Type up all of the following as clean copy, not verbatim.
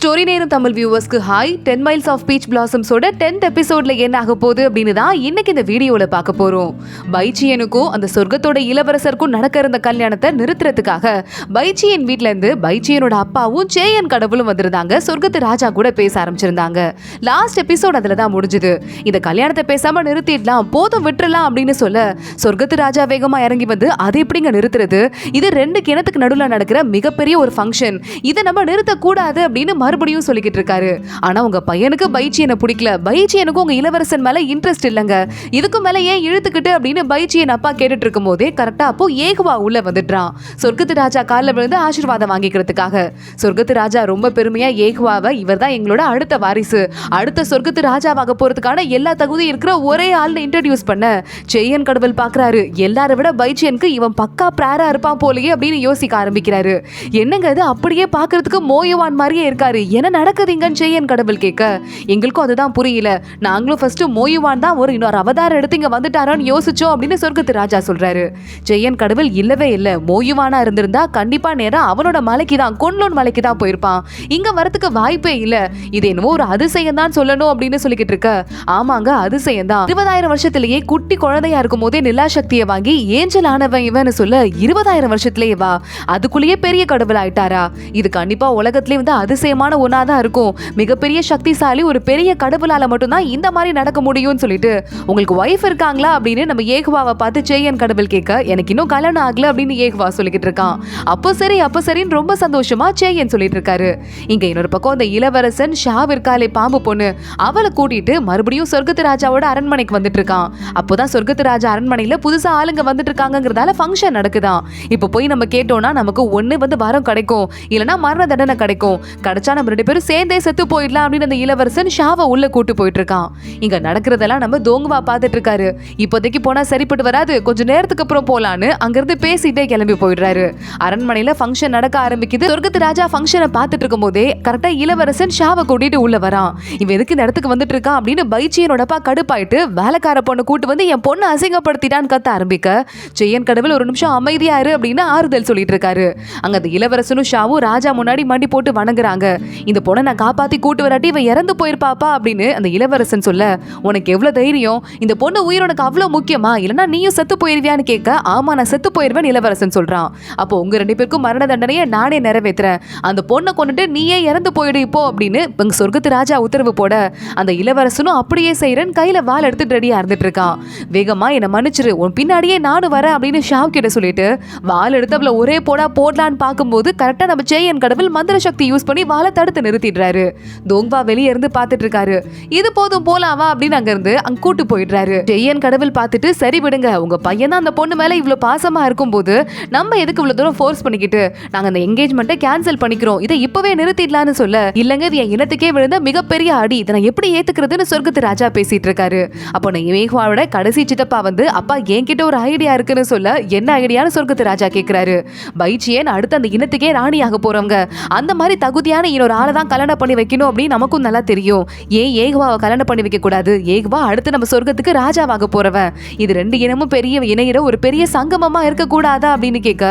Story நேரம் தமிழ் வியூவர்ஸ்க்கு hi. 10 miles of beach பிளாசம்ஸோட 10th எபிசோட்ல என்ன ஆக போகுது அப்படின்னு தான் இன்னைக்கு இந்த வீடியோல பார்க்க போறோம். பைச்சியனுக்கும் அந்த சொர்க்கத்தோட இளவரசருக்கும் நடக்க இருந்த கல்யாணத்தை நிறுத்துறதுக்காக பைச்சியன் வீட்ல இருந்து பைச்சியனோட அப்பாவும் சேயன் கடவுளும் வந்திருந்தாங்க. சொர்க்கத்து ராஜா கூட பேச ஆரம்பிச்சிருந்தாங்க. லாஸ்ட் எபிசோட் அதுல தான் முடிஞ்சது. இந்த கல்யாணத்தை பேசாம நிறுத்திடலாம், போதும் விட்டுறலாம் அப்படின்னு சொல்ல சொர்க்கத்து ராஜா வேகமா இறங்கி வந்து அதை எப்படிங்க நிறுத்துறது, இது 2 கிணத்துக்கு நடுவில் நடக்கிற மிகப்பெரிய ஒரு ஃபங்க்ஷன், இதை நம்ம நிறுத்த கூடாது அப்படின்னு மறுபடியும் சொல்லிக்கிட்டு இருக்காரு. ஆனா உங்க பையனுக்கு பைச்சியனை பிடிக்கல, பைச்சியனுக்கு உங்க இளவரசன் மேல இன்ட்ரெஸ்ட் இல்லங்க, இதுக்கு மேல ஏன் இழுத்துக்கிட்டு அப்படின்னு பைச்சியன் அப்பா கேட்டுட்டு இருக்கும் போதே கரெக்டா அப்போ ஏகுவா உள்ள வந்துட்டான். சொர்க்கத்து ராஜா காலில் விழுந்து ஆசீர்வாதம் வாங்கிக்கிறதுக்காக. சொர்க்கத்து ராஜா ரொம்ப பெருமையா ஏகுவாவை, இவர் தான் எங்களோட அடுத்த வாரிசு, அடுத்த சொர்க்கத்து ராஜாவாக போறதுக்கான எல்லா தகுதியும் இருக்கிற ஒரே ஆள்னு இன்ட்ரோடியூஸ் பண்ண சேயன் கடவுள் பாக்குறாரு. எல்லாரை விட பைச்சியனுக்கு இவன் பக்கா பிராரா இருப்பான் போலயே அப்படின்னு யோசிக்க ஆரம்பிக்கிறாரு. என்னங்க அது அப்படியே பாக்குறதுக்கு மோயவான் மாதிரியே இருக்காரு, என்ன நடக்குதுங்கன்னு சேயன் கடவுள் கேட்க எங்களுக்கும் அதுதான் புரியல, நாங்களும் ஃபர்ஸ்ட் மோயுவான் தான் ஒரு இன்னொரு அவதாரம் எடுத்து இங்க வந்துட்டாரான்னு யோசிச்சோம் அப்படின்னு சொர்க்கத்து ராஜா சொல்றாரு. சேயன் கடவுள் இல்லவே இல்ல, மோயுவானா இருந்திருந்தா கண்டிப்பா நேரம் அவனோட மலைக்கு தான், கொன்லோன் மலைக்கு தான் போயிருப்பான், இங்க வரதுக்கு வாய்ப்பே இல்ல, இது என்னவோ ஒரு அதிசயம் தான் சொல்லணும் அப்படின்னு சொல்லிக்கிட்டு இருக்க. ஆமாங்க அதிசயம் தான், 20,000 வருஷத்திலேயே குட்டி குழந்தையா இருக்கும் போதே நிலா சக்தியை வாங்கி ஏஞ்சல் ஆனவன் இவன்னு சொல்ல 20,000 வருஷத்திலேயே வா அதுக்குள்ளேயே பெரிய கடவுள் ஆயிட்டாரா, இது கண்டிப்பா உலகத்திலே வந்து அதிசயமான ஒன்னாதான் இருக்கும், மிகப்பெரிய சக்திசாலி ஒரு பெரிய கடவுளால மட்டும்தான் இந்த மாதிரி நடக்க முடியும்னு சொல்லிட்டு உங்களுக்கு வைஃப் இருக்காங்களா அப்படின்னு நம்ம ஏகுவாவை பார்த்து சேயன் கடவுள் கேட்க எனக்கு இன்னும் கல்யாணம் ஆகல அப்படின்னு ஏகுவா சொல்லிக்கிட்டு இருக்கான். அப்போ சரின்னு ரொம்ப சந்தோஷமா சேயன் சொல்லிட்டு இருக்காரு. இங்க இன்னொரு பக்கம் அந்த இளவரசன் ஷாவ் இருக்காலே பாம்பு பொண்ணு, அவளை கூட்டிட்டு மறுபடியும் சொர்க்கத்து ராஜாவோட அரண்மனைக்கு வந்துட்டு இருக்கான். அப்போதான் சொர்க்கத்து ராஜா அரண்மனையில புதுசா ஆளுங்க வந்துட்டு இருக்காங்கிறதால ஃபங்க்ஷன் நடக்குதான். இப்ப போய் நம்ம கேட்டோம்னா நமக்கு ஒண்ணு வந்து வரம் கிடைக்கும், இல்லனா மரண தண்டனை கிடைக்கும், கிடைச்சா நம்ம 2 பேரும் சேர்ந்தே செத்து போயிடலாம் அப்படின்னு அந்த இளவரசன் ஷாவை உள்ள கூட்டு போயிட்டு இருக்கான். இங்க நடக்கிறதெல்லாம் நம்ம தோங்குவா பார்த்துட்டு இருக்காரு. இப்போதைக்கு போனா சரிப்பட்டு வராது, கொஞ்சம் நேரத்துக்கு அப்புறம் போலான்னு அங்கிருந்து பேசிட்டே கிளம்பி போயிடுறாரு. அரண்மனையில ஃபங்க்ஷன் நடக்க ஆரம்பிக்குது. சொர்க்கத்து ராஜா ஃபங்க்ஷனை பார்த்துட்டு இருக்கும் போதே கரெக்டா இளவரசன் ஷாவை கூட்டிட்டு உள்ள வரான். இவன் எதுக்கு இந்த இடத்துக்கு வந்துட்டு இருக்கான் அப்படின்னு பைச்சியனோடப்பா கடுப்பாயிட்டு வேலைக்கார பொண்ணு கூட்டு வந்து என் பொண்ணு அசிங்கப்படுத்திட்டான்னு கத்த ஆரம்பிக்க சேயன் கடவுள் ஒரு நிமிஷம் அமைதியா இரு அப்படின்னு ஆறுதல் சொல்லிட்டு இருக்காரு. அங்க அந்த இளவரசனும் ஷாவும் ராஜா முன்னாடி மண்டி போட்டு வணங்குறாங்க. இந்த பொண்ணை நான் காப்பாத்தி கூட்டு வராட்டி இவ இறந்து போயிருப்பாப்பா அப்படின்னு அந்த இளவரசன் சொல்ல உனக்கு எவ்வளவு தைரியம், இந்த பொண்ணு உயிர் உனக்கு அவ்வளவு முக்கியமா, இல்லனா நீயும் செத்து போயிருவியான்னு கேட்க ஆமா நான் செத்து போயிருவேன் இளவரசன் சொல்றான். அப்போ உங்க 2 பேருக்கும் மரண தண்டனையை நானே நிறைவேற்றுறேன், அந்த பொண்ணை கொண்டுட்டு நீயே இறந்து போயிடு இப்போ அப்படின்னு இங்க சொர்க்கத்து ராஜா உத்தரவு போட அந்த இளவரசனும் அப்படியே செய்யறேன் கையில வாள் எடுத்துட்டு ரெடியா இருந்துட்டு இருக்கான். வேகமா என்ன மன்னிச்சிரு, உன் பின்னாடியே நானும் வரேன் அப்படின்னு ஷாவ் கிட்ட சொல்லிட்டு வாள் எடுத்து அவளை ஒரே போடலான்னு பார்க்கும்போது கரெக்டா நம்ம சேயன் கடவுள் மந்திர சக்தி யூஸ் பண்ணி வாளை தடுத்து நிறுத்திடுறாரு. தோங்வா வெளியே இருந்து பார்த்துட்டு இருக்காரு. இது போதும் போலாவா அப்படின்னு அங்க கூட்டு போயிடுறாரு. சேயன் கடவுள் பார்த்துட்டு சரி விடுங்க, உங்க பையன் தான் அந்த பொண்ணு மேல இவ்வளவு பாசமா இருக்கும் போது நம்ம எதுக்கு இவ்வளவு தூரம் ஃபோர்ஸ் பண்ணிக்கிட்டு, நாங்க அந்த என்கேஜ்மெண்ட்டை கேன்சல் பண்ணிக்கிறோம், இதை இப்பவே நிறுத்திடலாம்னு சொல்ல இல்லங்க இது என் இனத்துக்கே விழுந்த மிகப்பெரிய அடி, இதை நான் எப்படி ஏத்துக்கிறதுன்னு சொர்க்கத்து ராஜா பேசிட்டு இருக்காரு. அப்போ ஏகுவாவோட கடைசி சித்தப்பா வந்து அப்பா என்கிட்ட ஒரு ஐடியா இருக்குன்னு சொல்ல என்ன ஐடியான்னு சொர்க்கத்து ராஜா கேட்கிறாரு. பைச்சியன் அடுத்து அந்த இனத்துக்கே ராணியாக போறவங்க, அந்த மாதிரி தகுதியான இன்னொரு ஆளை தான் கல்யாணம் பண்ணி வைக்கணும் அப்படின்னு நமக்கும் நல்லா தெரியும், ஏன் ஏகுவாவை கல்யாணம் பண்ணி வைக்க கூடாது, ஏகுவா அடுத்து நம்ம சொர்க்கத்துக்கு ராஜாவாக போறவன், இது 2 இனமும் பெரிய இணையிற ஒரு பெரிய சங்கமமா இருக்க கூடாதா அப்படின்னு கேட்க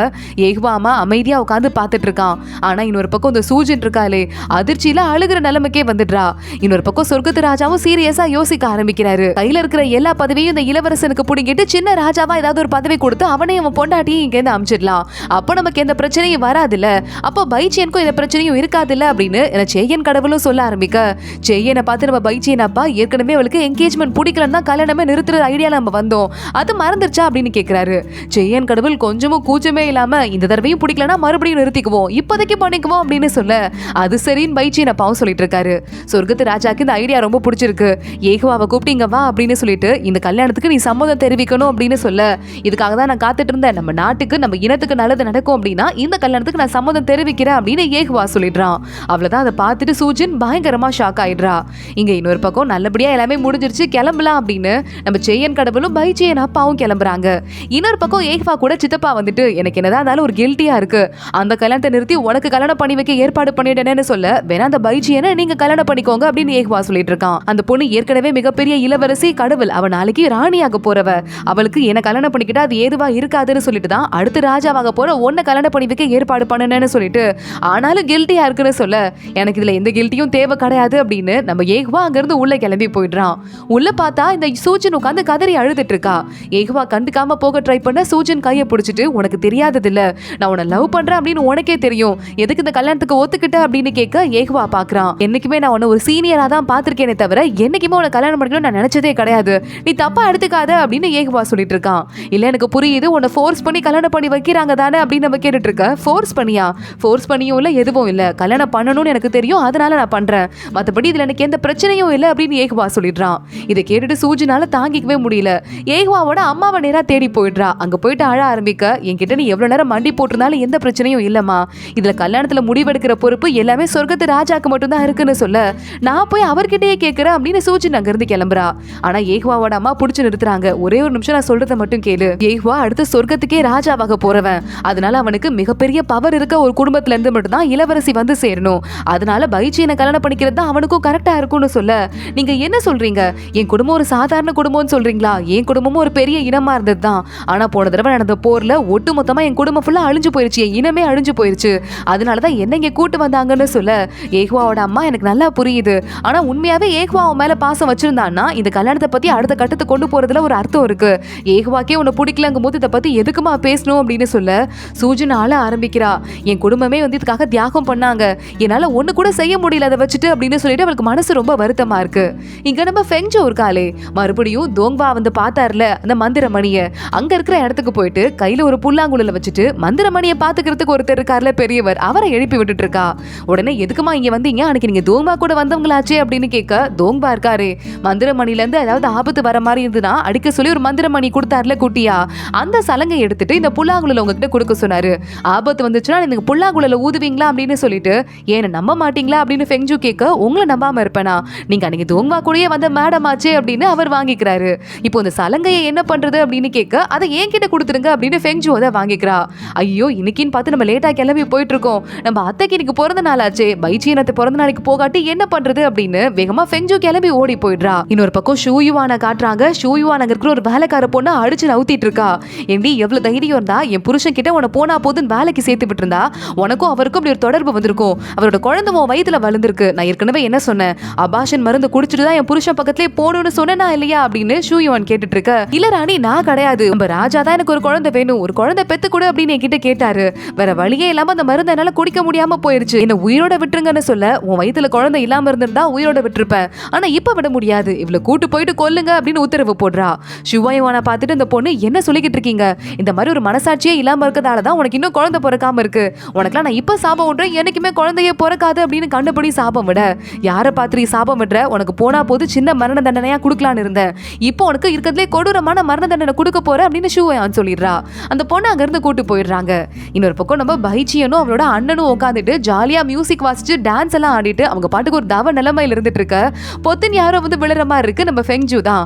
ஏகுவாமா அமைதியா உட்காந்து பார்த்துட்டு இருக்கான். ஆனா இன்னொரு பக்கம் இந்த சூஜன் இருக்காளே அதிர்ச்சியில அழுகிற நிலைமைக்கே வந்துடுறா. இன்னொரு பக்கம் சொர்க்கத்து ராஜாவும் சீரியஸா யோசிக்க ஆரம்பிக்கிறாரு. கையில இருக்கிற எல்லா பதவியும் இந்த இளவரசனுக்கு பிடிங்கிட்டு சின்ன ராஜாவா ஏதாவது ஒரு பதவி கொடுத்து அவனையும் அவன் பொண்டாட்டியும் இங்க இருந்து அமிச்சிடலாம், அப்போ நமக்கு எந்த பிரச்சனையும் வராதுல்ல, அப்போ பைச்சியனுக்கும் எந்த பிரச்சனையும் இருக்காதுல்ல அப்படின்னு சேயன் கடவுளும் சொல்ல ஆரம்பிக்க சேயனை பார்த்து நம்ம பைச்சியன் அப்பா ஏற்கனவே அவளுக்கு என்கேஜ்மெண்ட் பிடிக்கலன்னு தான் கல்யாணமே நிறுத்துற ஐடியால நம்ம வந்தோம், அது மறந்துருச்சா அப்படின்னு கேட்கிறாரு. சேயன் கடவுள் கொஞ்சமும் கூச்சமே இல்லாம இந்த தடவையும் பிடிக்கலன்னா மறுபடியும் நிறுத்திக்குவோம், இப்போதைக்கு பண்ணிக்குவோம் அப்படின்னு சொல்ல அது சரின்னு பைச்சியன் அப்பாவும் சொல்லிட்டு இருக்காரு. சொர்க்கத்து ராஜாக்கு இந்த ஐடியா ரொம்ப பிடிச்சிருக்கு, ஏகுவாவை கூப்பிட்டீங்க வா அப்படின்னு சொல்லிட்டு இந்த கல்யாணத்துக்கு நீ சம்மதம் தெரிவிக்கணும் அப்படின்னு சொல்ல இதுக்காக தான் நான் காத்துட்டு இருந்தேன், நம்ம நாட்டுக்கு நம்ம இனத்துக்கு நல்லது நடக்கும் அப்படின்னா இந்த கல்யாணத்துக்கு நான் சம்மதம் தெரிவிக்கிறேன் அப்படின்னு ஏகுவா சொல்லிடுறான். அவ்வளவுதான் அதை பார்த்துட்டு சூஜன் பயங்கரமா ஷாக் ஆயிடுறா. இங்க இன்னொரு பக்கம் நல்லபடியா எல்லாமே முடிஞ்சிருச்சு கிளம்பலாம் அப்படின்னு நம்ம சேயன் கடவுளும் பைச்சியன் அப்பாவும் கிளம்புறாங்க. இன்னொரு பக்கம் ஏகுவா கூட சித்தப்பா வந்துட்டு எனக்கு என்னதான் இருந்தாலும் ஒரு கில்ட்டியா இருக்கு, அந்த கல்யாணத்தை நிறுத்தி உனக்கு கல்யாணம் பண்ணி வைக்க ஏற்பாடு பண்ணிட்டேன்னு சொல்ல வேணா அந்த பைச்சியனை நீங்க கல்யாணம் பண்ணிக்கோங்க அப்படின்னு ஏகுவா சொல்லிட்டு இருக்கான். அந்த பொண்ணு ஏற்கனவே மிகப்பெரிய இளவரசி கடவுள், அவ நாளைக்கு ராணியாக போறவ, அவளுக்கு என்ன கல்யாணம் பண்ணிக்கிட்டா அது ஏதுவா இருக்காதுன்னு சொல்லிட்டு தான் அடுத்து ராஜாவாக போற உன்னை கல்யாணம் பண்ணி வைக்க ஏற்பாடு பண்ணணும்னு சொல்லிட்டு ஆனாலும் கில்ட்டியா இருக்குன்னு சொல்ல எனக்கு இதுல எந்த கில்ட்டியும் தேவை கிடையாது அப்படின்னு நம்ம ஏகுவா அங்கிருந்து உள்ள கிளம்பி போயிடுறான். உள்ள பார்த்தா இந்த சூஜன் உட்காந்து கதறி அழுதுட்டு இருக்கா. ஏகுவா கண்டுக்காம போக ட்ரை பண்ண சூஜன் கையை பிடிச்சிட்டு, உனக்கு தெரியாதது இல்ல, நான் உன்னை லவ் பண்றேன் அப்படின்னு உனக்கே தெரியும், எதுக்கு இந்த கல்யாணத்துக்கு ஒத்துக்கிட்ட அப்படின்னு கேட்க ஏகுவா பாக்குறான். என்னைக்குமே நான் உன்னை ஒரு சீனியரா தான் பாத்திருக்கேனே தவிர என்னைக்குமே உன்னை கல்யாணம் பண்ணிக்கணும் நான் நினைச்சதே கிடையாது, நீ தப்பா எடுத்துக்காத அப்படின்னு ஏகுவா சொல்லிட்டு இருக்கான். இல்ல எனக்கு புரியுது, உன்னை ஃபோர்ஸ் பண்ணி கல்யாணம் பண்ணி வைக்கிறாங்க தானே அப்படின்னு நம்ம கேட்டுட்டு இருக்க. ஃபோர்ஸ் பண்ணியும் இல்ல எதுவும் இல்ல, கல்யாணம் பண்ணணும்னு எனக்கு தெரியும், அதனால நான் பண்றேன், மத்தபடி இதுல எனக்கு எந்த பிரச்சனையும் இல்ல அப்படின்னு ஏகுவா சொல்லிடுறான். இதை கேட்டுட்டு சூஜனால தாங்கிக்கவே முடியல. ஏகுவாவோட அம்மாவை நேரா தேடி போயிடுறா. அங்க போயிட்டு அழ ஆரம்பிக்க, என்கிட்ட நீ எவ்வளவு நேரம் மண்டி போட்டிருந்தாலும் எந்த பிரச்சனையும் இல்லம்மா, இதுல கல்யாணத்துல முடிவெடுக்கிற பொறுப்பு எல்லாமே சொர்க்கத்து ராஜாக்கு மட்டும்தான் இருக்குன்னு சொல்ல, நான் போய் அவர்கிட்டயே கேட்கிறேன் அப்படின்னு சூஜன் அங்க இருந்து கிளம்புறா. ஆனா ஏகுவாவோட அம்மா புடிச்சு நிறுத்துறாங்க. ஒரே ஒரு நிமிஷம் நான் சொல்றதை மட்டும் கேளு, ஏகுவா அடுத்த சொர்க்கத்துக்கே ராஜாவாக போறவன், அதனால அவனுக்கு மிகப்பெரிய பவர் இருக்க ஒரு குடும்பத்துல இருந்து மட்டும்தான் இளவரசி வந்து சேரணும், அதனால பைஜியனை கல்யாணம் பண்ணிக்கிறது தான் அவனுக்கும் கரெக்டா இருக்கும்னு சொல்ல, நீங்க என்ன சொல்றீங்க, என் குடும்பம் ஒரு சாதாரண குடும்பம்னு சொல்றீங்களா, என் குடும்பமும் ஒரு பெரிய இனமா இருந்தது தான், ஆனா போன தடவை நடந்த போர்ல ஒட்டு மொத்தமா என் குடும்பம் ஃபுல்லா அழிஞ்சு போயிருச்சு, என் இனமே அழிஞ்சு போயிருச்சு, அதனாலதான் என்ன இங்க கூட்டு வந்தாங்கன்னு சொல்ல, ஏகுவாவோட அம்மா எனக்கு நல்லா புரியுது, ஆனா உண்மையாவே ஏகுவா அவன் மேல பாசம் வச்சிருந்தான்னா இந்த கல்யாணத்தை பத்தி அடுத்த கட்டத்தை கொண்டு போறதுல ஒரு அர்த்தம் இருக்கு, ஏகுவாக்கே உன்னை பிடிக்கலங்கும் போது இதை பத்தி எதுக்குமா பேசணும் அப்படின்னு சொல்ல, சூஜன் ஆள ஆரம்பிக்கிறா. என் குடும்பமே வந்து இதுக்காக தியாகம் பண்ணாங்க, என்னால ஒண்ணு கூட செய்ய முடியல அதை வச்சுட்டு அப்படின்னு சொல்லிட்டு அவளுக்கு மனசு ரொம்ப வருத்தமா இருக்கு. இங்க நம்ம ஃபெங்ஜோ இருக்காளே, மறுபடியும் தோங்வா வந்து பார்த்தார்ல அந்த மந்திரமணிய, அங்க இருக்கிற இடத்துக்கு போயிட்டு கையில ஒரு புல்லாங்குழல வச்சுட்டு மந்திரமணியை பாத்துக்கிறதுக்கு ஒருத்தர் இருக்கார்ல பெரியவர், அவரை எழுப்பி விட்டுட்டு இருக்கா. உடனே எதுக்குமா இங்க வந்தீங்க, அன்னைக்கு நீங்க தோங்வா கூட வந்தவங்களாச்சே அப்படின்னு கேட்க, தோங்வா இருக்காரு, மந்திரமணில இருந்து ஏதாவது ஆபத்து வர மாதிரி இருந்துன்னா அடிக்க சொல்லி ஒரு மந்திரமணி கொடுத்தாருல குட்டியா, அந்த சலங்கை எடுத்துட்டு இந்த புல்லாங்குழல உங்ககிட்ட கொடுக்க சொன்னாரு, ஆபத்து வந்துச்சுன்னா நீங்க புல்லாங்குழல ஊதுவீங்களா அப்படின்னு சொல்லிட்டு, ஏன நம்ப மாட்டீங்களா அப்படின்னு ஃபெங்ஜு கேட்க, உங்களை நம்பாம இருப்பேனா, நீங்க அன்னைக்கு தோங்வா கூடயே வந்த மேடம் ஆச்சே அப்படின்னு அவர் வாங்கிக்கிறாரு. இப்போ இந்த சலங்கையை என்ன பண்றது அப்படின்னு கேட்க, அதை என்கிட்ட கொடுத்துருங்க அப்படின்னு ஃபெங்ஜு அதை வாங்கிக்கிறா. ஐயோ இன்னைக்குன்னு பார்த்து நம்ம லேட்டா கிளம்பி போயிட்டு இருக்கோம், நம்ம அத்தைக்கு இன்னைக்கு பிறந்த நாள் ஆச்சே, பைஜியனத்தை பிறந்த நாளைக்கு போகாட்டி என்ன பண்றது அப்படின்னு வேகமா ஃபெங்ஜு கிளம்பி ஓடி போயிடுறா. இன்னொரு பக்கம் ஷூயுவான காட்டுறாங்க. ஷூயுவான் அங்க இருக்கிற ஒரு வேலைக்கார பொண்ணு அடிச்சு நவுத்திட்டு இருக்கா. ஏண்டி எவ்வளவு தைரியம் இருந்தா என் புருஷன் கிட்ட உன போனா போதுன்னு வேலைக்கு சேர்த்து விட்டுருந்தா உனக்கும் அவருக்கும் அப்படி ஒரு தொடர்பு வந்திருக்கும், அவரோட குழந்தை உன் வயித்துல வளர்ந்துருக்கு, நான் ஏற்கனவே என்ன சொன்னேன், அபாஷன் மருந்து குடிச்சிட்டு தான் என் புருஷன் பக்கத்திலே போகணும்னு சொன்னா இல்லையா அப்படின்னு ஷூயுவான் கேட்டுட்டு இருக்க, இல்ல ராணி நான் கிடையாது, நம்ம ராஜா தான் எனக்கு ஒரு குழந்தை வேணும், ஒரு குழந்தை பெத்து கொடு அப்படின்னு என்கிட்ட கேட்டாரு, வேற வழியே இல்லாம அந்த மருந்து என்னால குடிக்க முடியாம போயிருச்சு, என்ன உயிரோட விட்டுருங்கன்னு சொல்ல, உன் வயித்துல குழந்தை இல்லாம இருந்திருந்தா உயிரோட விட்டுருப்பேன், ஆனா இப்ப விட முடியாது, இவ்வளவு கூட்டு போயிட்டு கொல்லுங்க அப்படின்னு உத்தரவு போடுறா. ஷூயுவானை பார்த்துட்டு இந்த பொண்ணு என்ன சொல்லிக்கிட்டு இருக்கீங்க, இந்த மாதிரி ஒரு மனசாட்சியே இல்லாம இருக்கிறதால தான் உனக்கு இன்னும் குழந்தை பிறக்காம இருக்கு, உனக்குலாம் நான் இப்ப சாபம் விடுறேன், எனக்குமே குழந்தையே பிறக்காது அப்படின்னு கண்டுபடி சாபம் விட, யாரை பார்த்து சாபம் விடுற, உனக்கு போனா போது சின்ன மரண தண்டனையா கொடுக்கலான்னு இருந்தேன், இப்போ உனக்கு இருக்கிறதுலே கொடூரமான மரண தண்டனை கொடுக்க போற அப்படின்னு ஷூயான் சொல்லிடுறா. அந்த பொண்ணு அங்க இருந்து கூட்டு போயிடுறாங்க. இன்னொரு பக்கம் நம்ம பைஜியனும் அவளோட அண்ணனும் உட்காந்துட்டு ஜாலியா மியூசிக் வாசிச்சு டான்ஸ் எல்லாம் ஆடிட்டு அவங்க பாட்டுக்கு ஒரு தவ நிலைமையில இருந்துட்டு இருக்க, பொத்துன்னு யாரோ வந்து விழுற மாதிரி இருக்கு. நம்ம ஃபெங்ஜு தான்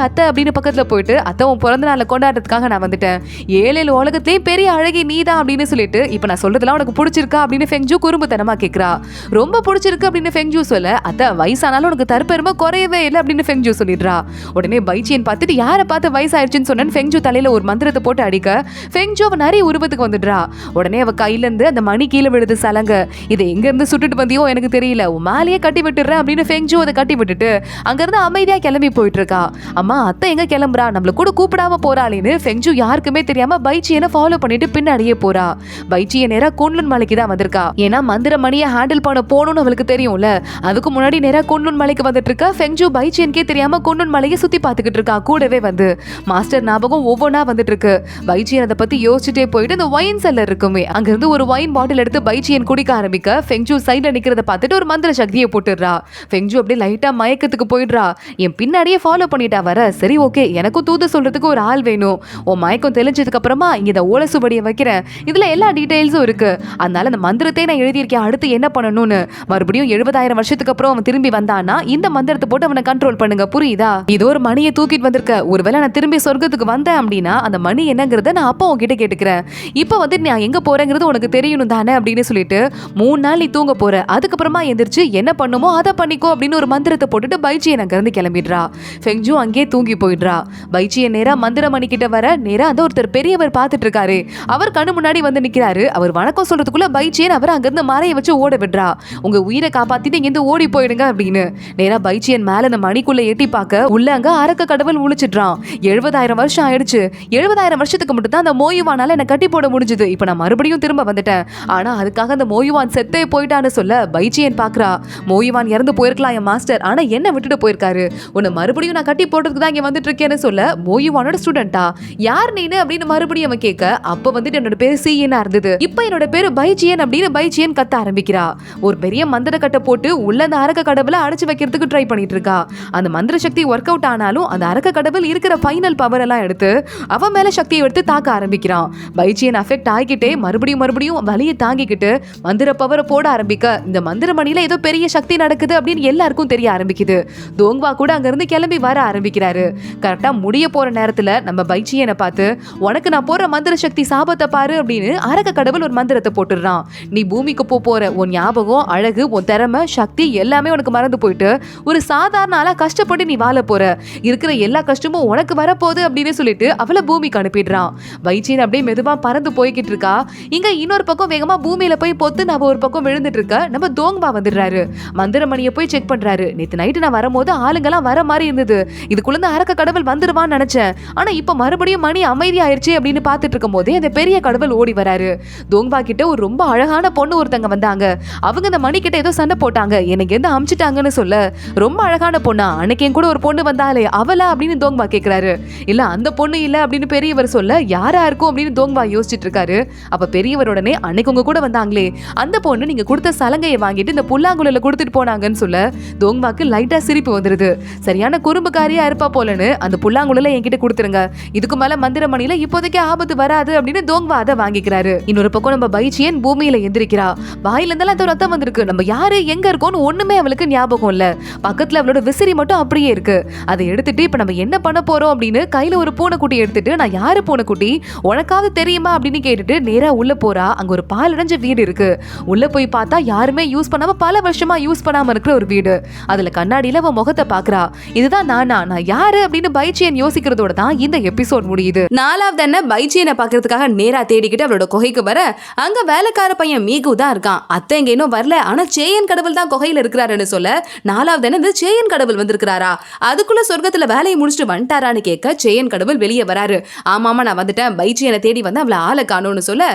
அத்தை அப்படின்னு பக்கத்துல போயிட்டு, அத்தை உன் பிறந்த நாளை கொண்டாடுறதுக்காக நான் வந்துட்டேன், 7 உலகத்திலே பெரிய அழகி நீதான் அப்படின்னு சொல்லிட்டு, இப்ப நான் சொல்றதெல்லாம் உனக்கு பிடிச்சிருக்கா அப்படின்னு ஃபெங்ஜு குறும்புத்தனமா கேக்குறா. ரொம்ப பிடிச்சிருக்கு அப்படின்னு ஃபெங்ஜு சொல்ல, அத்தை வயசானாலும் உனக்கு தற்பெருமை குறையவே இல்லை அப்படின்னு ஃபெங்ஜு சொல்லிடுறா. உடனே பைஜியன் பார்த்துட்டு யாரை பார்த்து வயசாயிடுச்சுன்னு சொன்னு ஃபெங்ஜு தலையில ஒரு மந்திரத்தை போட்டு அடிக்க, ஃபெங்ஜு அவ நிறைய உருவத்துக்கு வந்துடுறா. உடனே அவ கையில இருந்து அந்த மணி கீழே விழுது சலங்க, இதை எங்க இருந்து சுட்டுட்டு வந்தியோ எனக்கு தெரியல, உன் மேலேயே கட்டி விட்டுறேன் அப்படின்னு ஃபெங்ஜு அதை கட்டி விட்டுட்டு அங்க இருந்து அமைதியா கிளம்பி போயிட்டு இருக்கா. அம்மா அத்தை எங்க கிளம்புறா, நம்மள கூட கூப்பிடாம போறாளேன்னு ஃபெங்ஜு யாருக்குமே தெரியாம பைஜியனை ஃபாலோ பண்ணிட்டு பின்னாடியே போறா. பைஜிய நேரா குன்லுன் மலைக்கு தான் வந்திருக்கா. ஏன்னா மந்திர மணியை ஹேண்டில் பண்ண போகணும்னு அவளுக்கு தெரியும்ல, அதுக்கு முன்னாடி நேரா குன்லுன் மலைக்கு வந்துட்டு இருக்கா. ஃபெங்ஜு பைஜியனுக்கே தெரியாம குன்லுன் மலையை சுத்தி பார்த்துக்கிட்டு இருக்கா. கூடவே வந்து மாஸ்டர் ஞாபகம் ஒவ்வொன்னா வந்துட்டு இருக்கு. பைஜியன் அதை பத்தி யோசிச்சுட்டே போயிட்டு அந்த ஒயின் செல்லர் இருக்குமே அங்க இருந்து ஒரு ஒயின் பாட்டில் எடுத்து பைஜியன் குடிக்க ஆரம்பிக்க, ஃபெங்ஜு சைட்ல நிக்கிறத பார்த்துட்டு ஒரு மந்திர சக்தியை போட்டுடுறா. ஃபெங்ஜு அப்படியே லைட்டா மயக்கத்துக்கு போயிடுறா. என் பின்னாடியே ஃபாலோ பண்ணிட்டா வர, சரி ஓகே எனக்கும் தூது சொல்றதுக்கு ஒரு ஆள் வேணும், உன் மயக்கம் தெளிஞ்சதுக்கு அப்புறமா இங்க இந்த ஓலை சுவடியை வைக்கிறேன், இதுல எல்லா டீடைல்ஸும் இருக்கு, அதனால அந்த மந்திரத்தை நான் எழுதியிருக்கேன், அடுத்து என்ன பண்ணணும்னு, மறுபடியும் 70,000 வருஷத்துக்கு அப்புறம் அவன் திரும்பி வந்தானா இந்த மந்திரத்தை போட்டு அவனை கண்ட்ரோல் பண்ணுங்க, புரியுதா? இதோ ஒரு மணியை தூக்கிட்டு வந்திருக்க, ஒருவேளை நான் திரும்பி சொர்க்கத்துக்கு வந்தேன் அப்படின்னா அந்த மணி என்னங்கிறத நான் அப்பா உன்கிட்ட கேட்டுக்கிறேன், இப்ப வந்து நான் எங்க போறேங்கிறது உனக்கு தெரியணும் தானே அப்படின்னு சொல்லிட்டு 3 நாள் நீ தூங்க போற, அதுக்கப்புறமா எந்திரிச்சு என்ன பண்ணுமோ அதை பண்ணிக்கோ அப்படின்னு ஒரு மந்திரத்தை போட்டுட்டு பைஜியன் அங்க இருந்து கிளம்பிடுறா. ஃபெங்ஜு அங்கே தூங்கி போயிடுறா. பைஜியன் நேரா மந்திரமணி கிட்ட வர, நேரா அந்த ஒருத்தர் பெரியவர் பார்த்துட்டு இருக்காரு. அவர் கண்ணு முன்னாடி வந்து நிக்கிறாரு. அவர் வணக்கம் சொல்றதுக்குள்ள பைஜியன் அவர் அங்கிருந்து மறைய வச்சு ஓட விடுறா. உங்க உயிரை காப்பாத்திட்டு இங்க ஓடி போயிடுங்க அப்படின்னு. நேரா பைச்சியன் மேல அந்த மணிக்குள்ள எட்டி பார்க்க உள்ள அங்க அரக்க கடவுள் முழிச்சிடுறான். 70,000 வருஷம் ஆயிடுச்சு. 70,000 வருஷத்துக்கு மட்டும் தான் அந்த மோயுவானால என்ன கட்டி போட முடிஞ்சது. இப்ப நான் மறுபடியும் திரும்ப வந்துட்டேன். ஆனா அதுக்காக அந்த மோயுவான் செத்தே போயிட்டான்னு சொல்ல பைச்சியன் பாக்குறா. மோயுவான் இறந்து போயிருக்கலாம் என் மாஸ்டர், ஆனா என்ன விட்டுட்டு போயிருக்காரு. உன்னை மறுபடியும் நான் கட்டி போடுறதுக்கு தான் இங்க வந்துட்டு இருக்கேன்னு சொல்ல மோயுவானோட ஸ்டூடெண்டா யார் நீனு அப்படின்னு மறுபடியும் அவன் கேட்க அப்ப வந்துட்டு என்னோட பேரு சீயனா இருந்தது, இப்ப என்னோட பேரு பைச்சியன் அப்படின்னு பைச்சியன் கத்த ஆரம்பிக்கிறா. ஒரு பெரிய மந்திர கட்டை போட்டு உள்ள அந்த அரக்க கடவுளை அடைச்சு வைக்கிறதுக்கு ட்ரை பண்ணிட்டு இருக்கா. அந்த மந்திர சக்தி ஒர்க் அவுட் ஆனாலும் அந்த அரக்க கடவுள் இருக்கிற ஃபைனல் பவர் எல்லாம் எடுத்து அவன் மேல சக்தியை எடுத்து தாக்க ஆரம்பிக்கிறான். பைச்சியன் அஃபெக்ட் ஆகிக்கிட்டே மறுபடியும் வலியை தாங்கிக்கிட்டு மந்திர பவரை போட ஆரம்பிக்க இந்த மந்திர மணியில ஏதோ பெரிய சக்தி நடக்குது அப்படின்னு எல்லாருக்கும் தெரிய ஆரம்பிக்குது. தோங்வா கூட அங்க இருந்து கிளம்பி வர ஆரம்பிக்கிறாரு. கரெக்டா முடிய போற நேரத்துல நம்ம பைச்சியனை பார்த்து உனக்கு நான் போற மந்திர சக்தி சாபத்தை பாரு அப்படின்னு அரக்க கடவுள் ஒரு மந்திரத்தை போட்டுடுறான். நீ பூமிக்கு போற உன் ஞாபகம், அழகு, உன் திறமை, சக்தி எல்லாமே உனக்கு மறந்து போயிட்டு ஒரு சாதாரண ஆளா கஷ்டப்பட்டு நீ வாழ போற. இருக்கிற எல்லா கஷ்டமும் உனக்கு வரப்போகுது அப்படின்னு சொல்லிட்டு அவளை பூமிக்கு அனுப்பிடுறான். பைச்சியன் அப்படியே மெதுவா பறந்து போய்கிட்டு இருக்கா. இங்க இன்னொரு பக்கம் வேகமா பூமியில போய் பொத்து நம்ம ஒரு பக்கம் விழுந்துட்டு இருக்க நம்ம தோங்பா வந்துடுறாரு. மந்திர மணியை போய் செக் பண்றாரு. நேத்து நைட்டு நான் வரும்போது ஆளுங்கெல்லாம் வர மாதிரி இருந்தது. இதுக்குள்ள அரக்க கடவுள் வந்துருவான்னு நினைச்சேன். ஆனா இப்ப மறுபடியும் மணி அமைதி ஆயிடுச்சு அப்படின்னு பார்த்துட்டு இருக்கும் போதே அந்த பெரிய கடவுள் ஓடி வராரு. தோங்பா கிட்ட ஒரு ரொம்ப அழகான பொண்ணு ஒருத்தங்க வந்தாங்க. அவங்க அந்த மணி கிட்ட ஏதோ சண்டை போட்டாங்க. எனக்கு எந்த அமிச்சிட்டாங்கன்னு சொல்ல ரொம்ப அழகான பொண்ணா அன்னைக்கு என் கூட ஒரு பொண்ணு வந்தாலே அவளா அப்படின்னு தோங்பா கேக்குறாரு. இல்ல அந்த பொண்ணு இல்ல அப்படின்னு பெரியவர் சொல்ல யாரா இருக்கும் அப்படின்னு தோங்பா யோசிச்சுட்டு இருக்காரு. அப்ப பெரியவர் உடனே அன்னைக்கு உங்க கூட வந்தாங்களே அந்த பொண்ணு நீங்க கொடுத்த சலங்கையை வாங்கிட்டு இந்த புல்லாங்குழல கொடுத்துட்டு போனாங்கன்னு சொல்ல தோங்பாக்கு லைட்டா சிரிப்பு வந்துருது. சரியான குறும்புக்காரியா இருப்பா போலன்னு அந்த புல்லாங்குழல என்கிட்ட கொடுத்துருங்க. இதுக்கு மேல மந்திர மணியில இப்போதைக்கு ஆபத்து வராது அப்படின்னு தோங்பா அதை வாங்கிக்கிறாரு. இன்னொரு பக்கம் நம்ம பைச்சியன் பூமியில எந்திரிக்கிறா. வாயில இருந்தாலும் அந்த ரத்தம் வந்திருக்கு. நம்ம யாரு எங்க இருக்கோம்னு ஒண்ணுமே அவளுக்கு ஞாபகம் இல்ல. பக்கத்துல அவளோட விசிறி மட்டும் அப்படியே இருக்கு. அதை எடுத்துட்டு இப்ப நம்ம என்ன பண்ண போறோம் அப்படின்னு கையில ஒரு பூனைக்குட்டி எடுத்துட்டு நான் யாரு பூனைக்குட்டி உனக்காவது தெரியுமா அப்படின்னு கேட்டுட்டு நேரா உள்ள போறா. அங்க ஒரு பாலடைஞ்ச வீடு இருக்கு. உள்ள போய் பார்த்தா யாருமே யூஸ் பண்ணாம பல வருஷமா யூஸ் பண்ணாம இருக்கிற ஒரு வீடு. அதுல கண்ணாடியில அவன் முகத்தை பாக்குறா. இதுதான் நான் யாரு அப்படின்னு பைச்சியன் யோசிக்கிறதோட தான் இந்த எபிசோட் முடியுது. நாலாவது என்ன பைச்சியனை பாக்குறதுக்காக நேரா தேடிக்கிட்டு அவளோட குகைக்கு வர அங்க வேலைக்கார பையன் மீகு தான் இருக்கான். அத்தை எங்க இன்னும் வரல, ஆனா சேயன் கடவுள் தான் குகையில இருக்கிறாருன்னு சொல்ல நாலாவது என்ன இந்த சேயன் கடவுள் வந்திருக்கிறாரா, அதுக்குள்ள சொர்க்கத்துல வேலையை முடிச்சுட்டு வந்துட்டாரான்னு கேட்க சேயன் கடவுள் வெளியே வராரு. ஆமாமா நான் வந்துட்டேன், பைச்சியனை தேடி வந்து அவளை ஆளை காணும்னு சொல்ல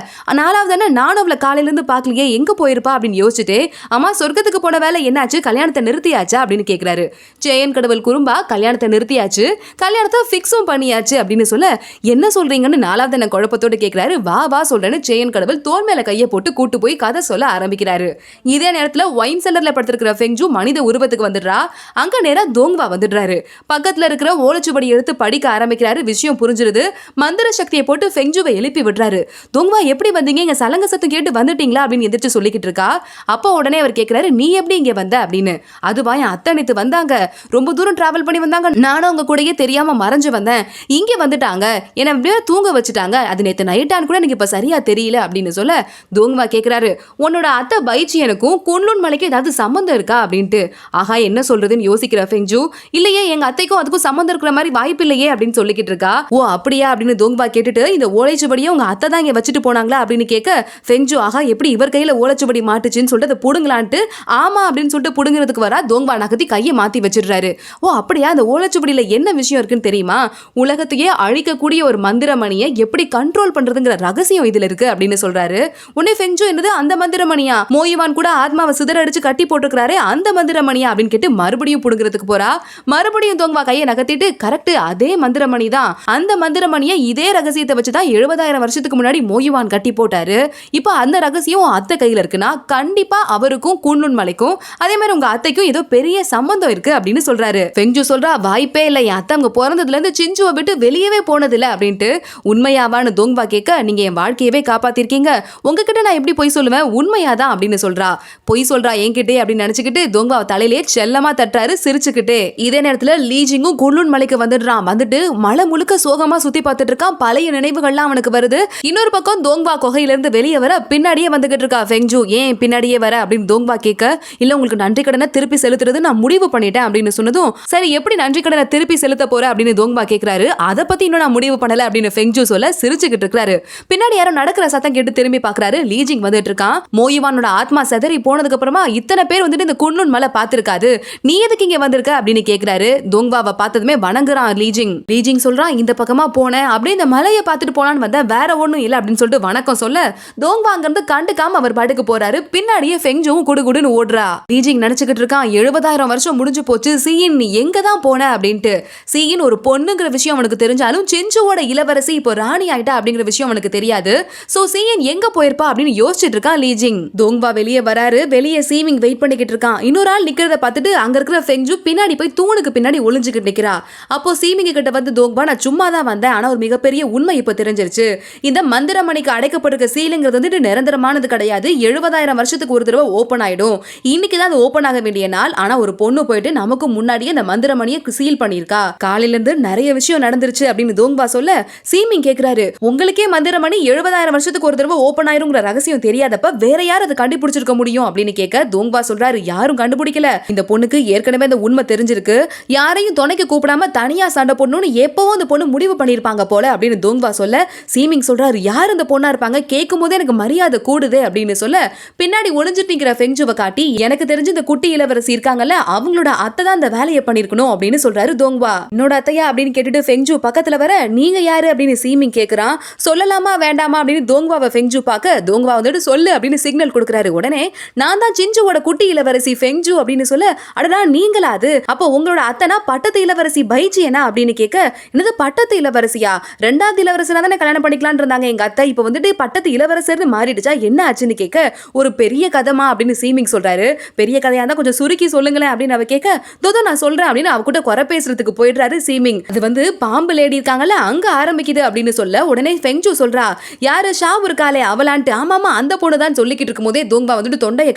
நாலாவது என்ன நானும் அவளை காலையில இருந்து பாக்கலையே எங்க போயிருப்பா அப்படின்னு யோசிச்சுட்டு அம்மா சொர்க்கத்துக்கு போன வேலை என்னாச்சு, கல்யாணத்தை நிறுத்தியாச்சா அப்படின்னு கேட்கிறாரு. சேயன் கடவுள் குறும்பா கல்யாணத்தை நிறுத்தியாச்சு, கல்யாணத்தை ஃபிக்ஸும் பண்ணியாச்சு அப்படின்னு சொல்ல என்ன சொல்றீங்கன்னு நாலாவது என்ன குழப்பத்தோடு கேட்கிறாரு. வா வா சொல்றேன்னு சேயன் கடவுள் தோல் மேல கையை போட்டு கூட்டு போய் கதை சொல்ல ஆரம்பிக்கிறாரு. இதே நேரத்துல ஒயின் செல்லர்ல படுத்திருக்கிற ஃபெங்ஜு மனித உருவத்துக்கு வந்துடுறா. அங்க நேரா தோங்வா வந்துடுறாரு. பக்கத்துல இருக்கிற ஓலைச்சுவடி எடுத்து படிக்க ஆரம்பிக்கிறாரு. விஷயம் புரிஞ்சிருது. மந்திர சக்தியை போட்டு ஃபெங்ஜுவை எழுப்பி விடுறாரு. தோங்வா எப்படி வந்தீங்க, இங்க சலங்க சத்தம் கேட்டு வந்துட்டீங்களா அப்படின்னு எதிர்த்து சொல்லிக்கிட்டு இருக்கா. அப்போ உடனே அவர் கேட்கிறாரு நீ எப்படி இங்க வந்த அப்படின்னு. அதுவா என் அத்தை நேத்து வந்தாங்க, ரொம்ப தூரம் டிராவல் பண்ணி வந்தாங்க, நானும் அவங்க கூடயே தெரியாம மறைஞ்சு வந்தேன், இங்க வந்துட்டாங்க, என்ன அப்படியே தூங்க வச்சுட்டாங்க, அது நேத்து நைட்டான்னு கூட எனக்கு இப்ப சரியா தெரியல அப்படின்னு சொல்ல தோங்வா கேட்கிறாரு உன்னோட அத்தை பைச்சியனுக்கும் குன்லுன் மலைக்கு ஏதாவது சம்பந்தம் இருக்கா அப்படின்ட்டு. ஆஹா என்ன சொல்றதுன்னு யோசிக்கிற ஃபெங்ஜு இல்லையே எங்க அத்தைக்கும் அதுக்கும் சம்பந்தம் இருக்கிற மாதிரி வாய்ப்பு இல்லையே அப்படின்னு சொல்லிக்கிட்டு இருக்கா. ஓ அப்படியா அப்படின்னு தோங்வா கேட்டுட்டு இந்த ஓலைச்சுவடியை உங்க அத்தை தான் இங்க வச்சுட்டு போனாங்களா அப்படின்னு கேட்க ஃபெங்ஜு ஆஹா எப்படி இவர் கையில ஓலைச்சுவடி மாட்டுச்சுன்னு சொல்லிட்டு புடுங்கலான்ட்டு ஆமா அப்படின்னு சொல்லிட்டு புடுங்கிறதுக்கு வரா. தோங்வா நகர்த்தி கையை மாத்தி வச்சிடுறாரு. ஓ அப்படியா அந்த ஓலைச்சுவடியில என்ன விஷயம் இருக்குன்னு தெரியுமா, உலகத்தையே அழிக்கக்கூடிய ஒரு மந்திரமணியை எப்படி கண்ட்ரோல் பண்றதுங்கிற ரகசியம் இதுல இருக்கு அப்படின்னு சொல்றாரு. உடனே ஃபெங்ஜு என்னது அந்த மந்திரமணியா, மோயுவான் கூட ஆத்மாவை சிதறடிச்சு கட்டி போட்டுக்கிறாரே அந்த மந்திரமணியா அப்படின்னு கேட்டு மறுபடியும் புடுங்கிறதுக்கு போறா. மறுபடியும் தோங்வா கையை நகர்த்திட்டு கரெக்ட் அதே மந்திரமணி தான், அந்த மந்திரமணியை இதே ரகசியத்தை வச்சுதான் 70,000 வருஷத்துக்கு முன்னாடி மோயுவான் கட்டி போட்டாரு. இப்போ அந்த ரகசியம் அத்தை கையில இருக்குன்னா கண்டிப்பா அவருக்கும் குன்லுன் மலைக்கும் அதே மாதிரி உங்க அத்தைக்கும் ஏதோ பெரிய சம்பந்தம் இருக்கு அப்படின்னு சொல்றாரு. ஃபெங்ஜு சொல்றா வாய்ப்பே இல்லை, என் அத்தை அவங்க பிறந்ததுல இருந்து சிஞ்சுவை விட்டு வெளியவே போனதில்லை அப்படின்ட்டு. உண்மையாவான்னு தோங்வா கேட்க நீங்க என் வாழ்க்கையவே காப்பாத்திருக்கீங்க, உங்ககிட்ட நான் எப்படி பொய் சொல்லுவேன், உண்மையாதான் அப்படின்னு சொல்றா. பொய் சொல்றா என்கிட்டே அப்படின்னு நினைச்சுக்கிட்டு தோங்வா தலையிலேயே செல்லமா தட்டுறாரு சிரிச்சுக்கிட்டே. இதே நேரத்துல லீஜிங்கும் குன்லுன் மலைக்கு வந்துடுறான். வந்துட்டு மலை முழுக்க சோகமா சுத்தி பார்த்துட்டு இருக்கான். பழைய நினைவுகள்லாம் அவனுக்கு வருது. இன்னொரு பக்கம் தோங்வா குகையில இருந்து வெளியே வர பின்னாடியே வந்துகிட்டு இருக்கா ஃபெங்ஜு. ஏன் பின்னாடியே வர அப்படின்னு தோங்வா கேட்க இல்ல உங்களுக்கு நன்றி கடனை திருப்பி செலுத்துறது நான் முடிவு பண்ணிட்டேன் அப்படின்னு சொன்னதும் சரி எப்படி நன்றி கடனை திருப்பி செலுத்த போற அப்படின்னு தோங்வா கேட்கிறாரு. அதை பத்தி இன்னும் நான் முடிவு பண்ணல அப்படின்னு ஃபெங்ஜு சொல்ல சிரிச்சுக்கிட்டு இருக்காரு. பின்னாடி யாரும் நடக்கிற சத்தம் கேட்டு திரும்பி பாக்குறாரு. லீஜிங் வந்துட்டு இருக்கான். மோயு மோயுவானோட ஆத்மா செதறி போனதுக்கு அப்புறமா இத்தனை பேர் வந்துட்டு இந்த குன்லுன் மலை பார்த்திருக்காது, நீ எதுக்கு இங்க வந்திருக்க அப்படின்னு கேக்குறாரு. தோங்வாவை பார்த்ததுமே வணங்குறான் லீஜிங். லீஜிங் சொல்றான், இந்த பக்கமா போனேன் அப்படியே இந்த மலையை பார்த்துட்டு போலான்னு வந்தா வேற ஒண்ணும் இல்ல அப்படின்னு சொல்லிட்டு வணக்கம் சொல்ல தோங்வா அங்கிருந்து கண்டுக்காம அவர் பாட்டுக்கு போறாரு. பின்னாடியே ஃபெங்ஜுவும் குடுகுடுன்னு ஓடுறா. லீஜிங் நினைச்சுக்கிட்டு இருக்கான், 70,000 வருஷம் முடிஞ்சு போச்சு, சீயின் நீ எங்க தான் போன அப்படின்ட்டு. சீயின் ஒரு பொண்ணுங்கிற விஷயம் அவனுக்கு தெரிஞ்சாலும் செஞ்சுவோட இளவரசி இப்போ ராணி ஆயிட்டா அப்படிங்கிற விஷயம் அவனுக்கு தெரியாது. சோ சீயின் எங்க போயிருப்பா அப்படின்னு யோசிச்சுட்டு இருக்கான் லீஜிங். தோங்வா வெளியே வராரு. வெளியே சீவிங் வெயிட் பண்ணிக்கிட்டு இருக்கான். இன்னொரு ஆள் நிக்கிறத பார்த்துட்டு அங்க இருக்கிற ஃபெங்ஜு பின்னாடி போய் தூணுக்கு பின்னாடி ஒளிஞ்சுக்கிட்டு நிக்கிறா. அப்போ சீமிங் கிட்ட வந்து தோங்வா, நான் சும்மா தான் வந்தேன், ஆனா ஒரு மிகப்பெரிய உண்மை இப்ப தெரிஞ்சிருச்சு. இந்த மந்திரமணிக்கு அடைக்கப்பட்டிருக்க சீலுங்கிறது வந்துட்டு நிரந்தரமானது கிடையாது. 70,000 வருஷத்துக்கு ஒரு தடவை ஓபன் ஆயிடும். இன்னைக்கு தான் அது ஓபன் ஆக வேண்டிய நாள். ஆனா ஒரு பொண்ணு போயிட்டு நமக்கு முன்னாடியே அந்த மந்திரமணியை சீல் பண்ணிருக்கா. காலையில இருந்து நிறைய விஷயம் நடந்துருச்சு அப்படின்னு தோங்வா சொல்ல சீமிங் கேக்குறாரு, உங்களுக்கே மந்திரமணி 70,000 வருஷத்துக்கு ஒரு தடவை ஓபன் ஆயிருங்கிற ரகசியம் தெரியாதப்ப வேற யார் அதை கண்டுபிடிச்சிருக்க முடியும் அப்படின்னு கேட்க தோங்வா சொல்றாரு, யாரும் கண்டுபிடிக்கல. இந்த பொண்ணுக்கு ஏற்கனவே அந்த உண்மை தெரிஞ்சிருக்கு. யாரையும் துணைக்கு கூப்பிடாம தனியா சண்டை போடணும்னு எப்பவும் அந்த பொண்ணு முடிவு பண்ணிருப்பாங்க போல அப்படின்னு தோங்வா சொல்ல சீமிங் சொல்றாரு, யார் அந்த பொண்ணா இருப்பாங்க, கேட்கும் போதே எனக்கு மரியாதை கூடுதே அப்படின்னு சொல்ல பின்னாடி ஒளிஞ்சிட்டு நிக்கிற ஃபெங்ஜுவை காட்டி, எனக்கு தெரிஞ்சு இந்த குட்டி இளவரசி இருக்காங்கல்ல அவங்களோட அத்தை தான் இந்த வேலையை பண்ணிருக்கணும் அப்படின்னு சொல்றாரு தோங்வா. என்னோட அத்தையா அப்படின்னு கேட்டுட்டு ஃபெங்ஜு பக்கத்துல வர, நீங்க யாரு அப்படின்னு சீமிங் கேக்குறான். சொல்லலாமா வேண்டாமா அப்படின்னு தோங்வாவை ஃபெங்ஜு பார்க்க தோங்வா வந்துட்டு சொல்லு அப்படின்னு சிக்னல் கொடுக்குறாரு. உடனே நான் தான் சிஞ்சுவோட குட்டி இளவரசி ஃபெங்ஜு அப்படின்னு சொல்ல, அடடா நீங்களா அது, அப்போ உங்களோட அத்தனா பட்டத்து இளவரசி பைஜியனா அப்படின்னு கேட்க, என்னது பட்டத்து இளவரசியா, 2வது இளவரசனா தானே கல்யாணம் பண்ணிக்கலாம்னு இருந்தாங்க எங்க அத்தை, இப்போ வந்துட்டு பட்டத்து இளவரசர்னு மாறிடுச்சா, என்ன ஆச்சுன்னு கேட்க, ஒரு பெரிய கதைமா அப்படின்னு சீமிங் சொல்றாரு. பெரிய கதையா இருந்தா கொஞ்சம் சுருக்கி சொல்லுங்களேன் அப்படின்னு அவ கேட்க, தோதோ நான் சொல்றேன் அப்படின்னு அவ கூட குறை பேசுறதுக்கு போயிடுறாரு சீமிங். அது வந்து பாம்பு லேடி இருக்காங்கல்ல அங்க ஆரம்பிக்குது அப்படின்னு சொல்ல உடனே ஃபெங்ஜு சொல்றா, யாரு ஷாவ் இருக்காளே அவளான்ட்டு. ஆமாமா அந்த பொண்ணு தான் சொல்லிக்கிட்டு இருக்கும் போதே தோங்வா வந்துட்டு தொண்டையை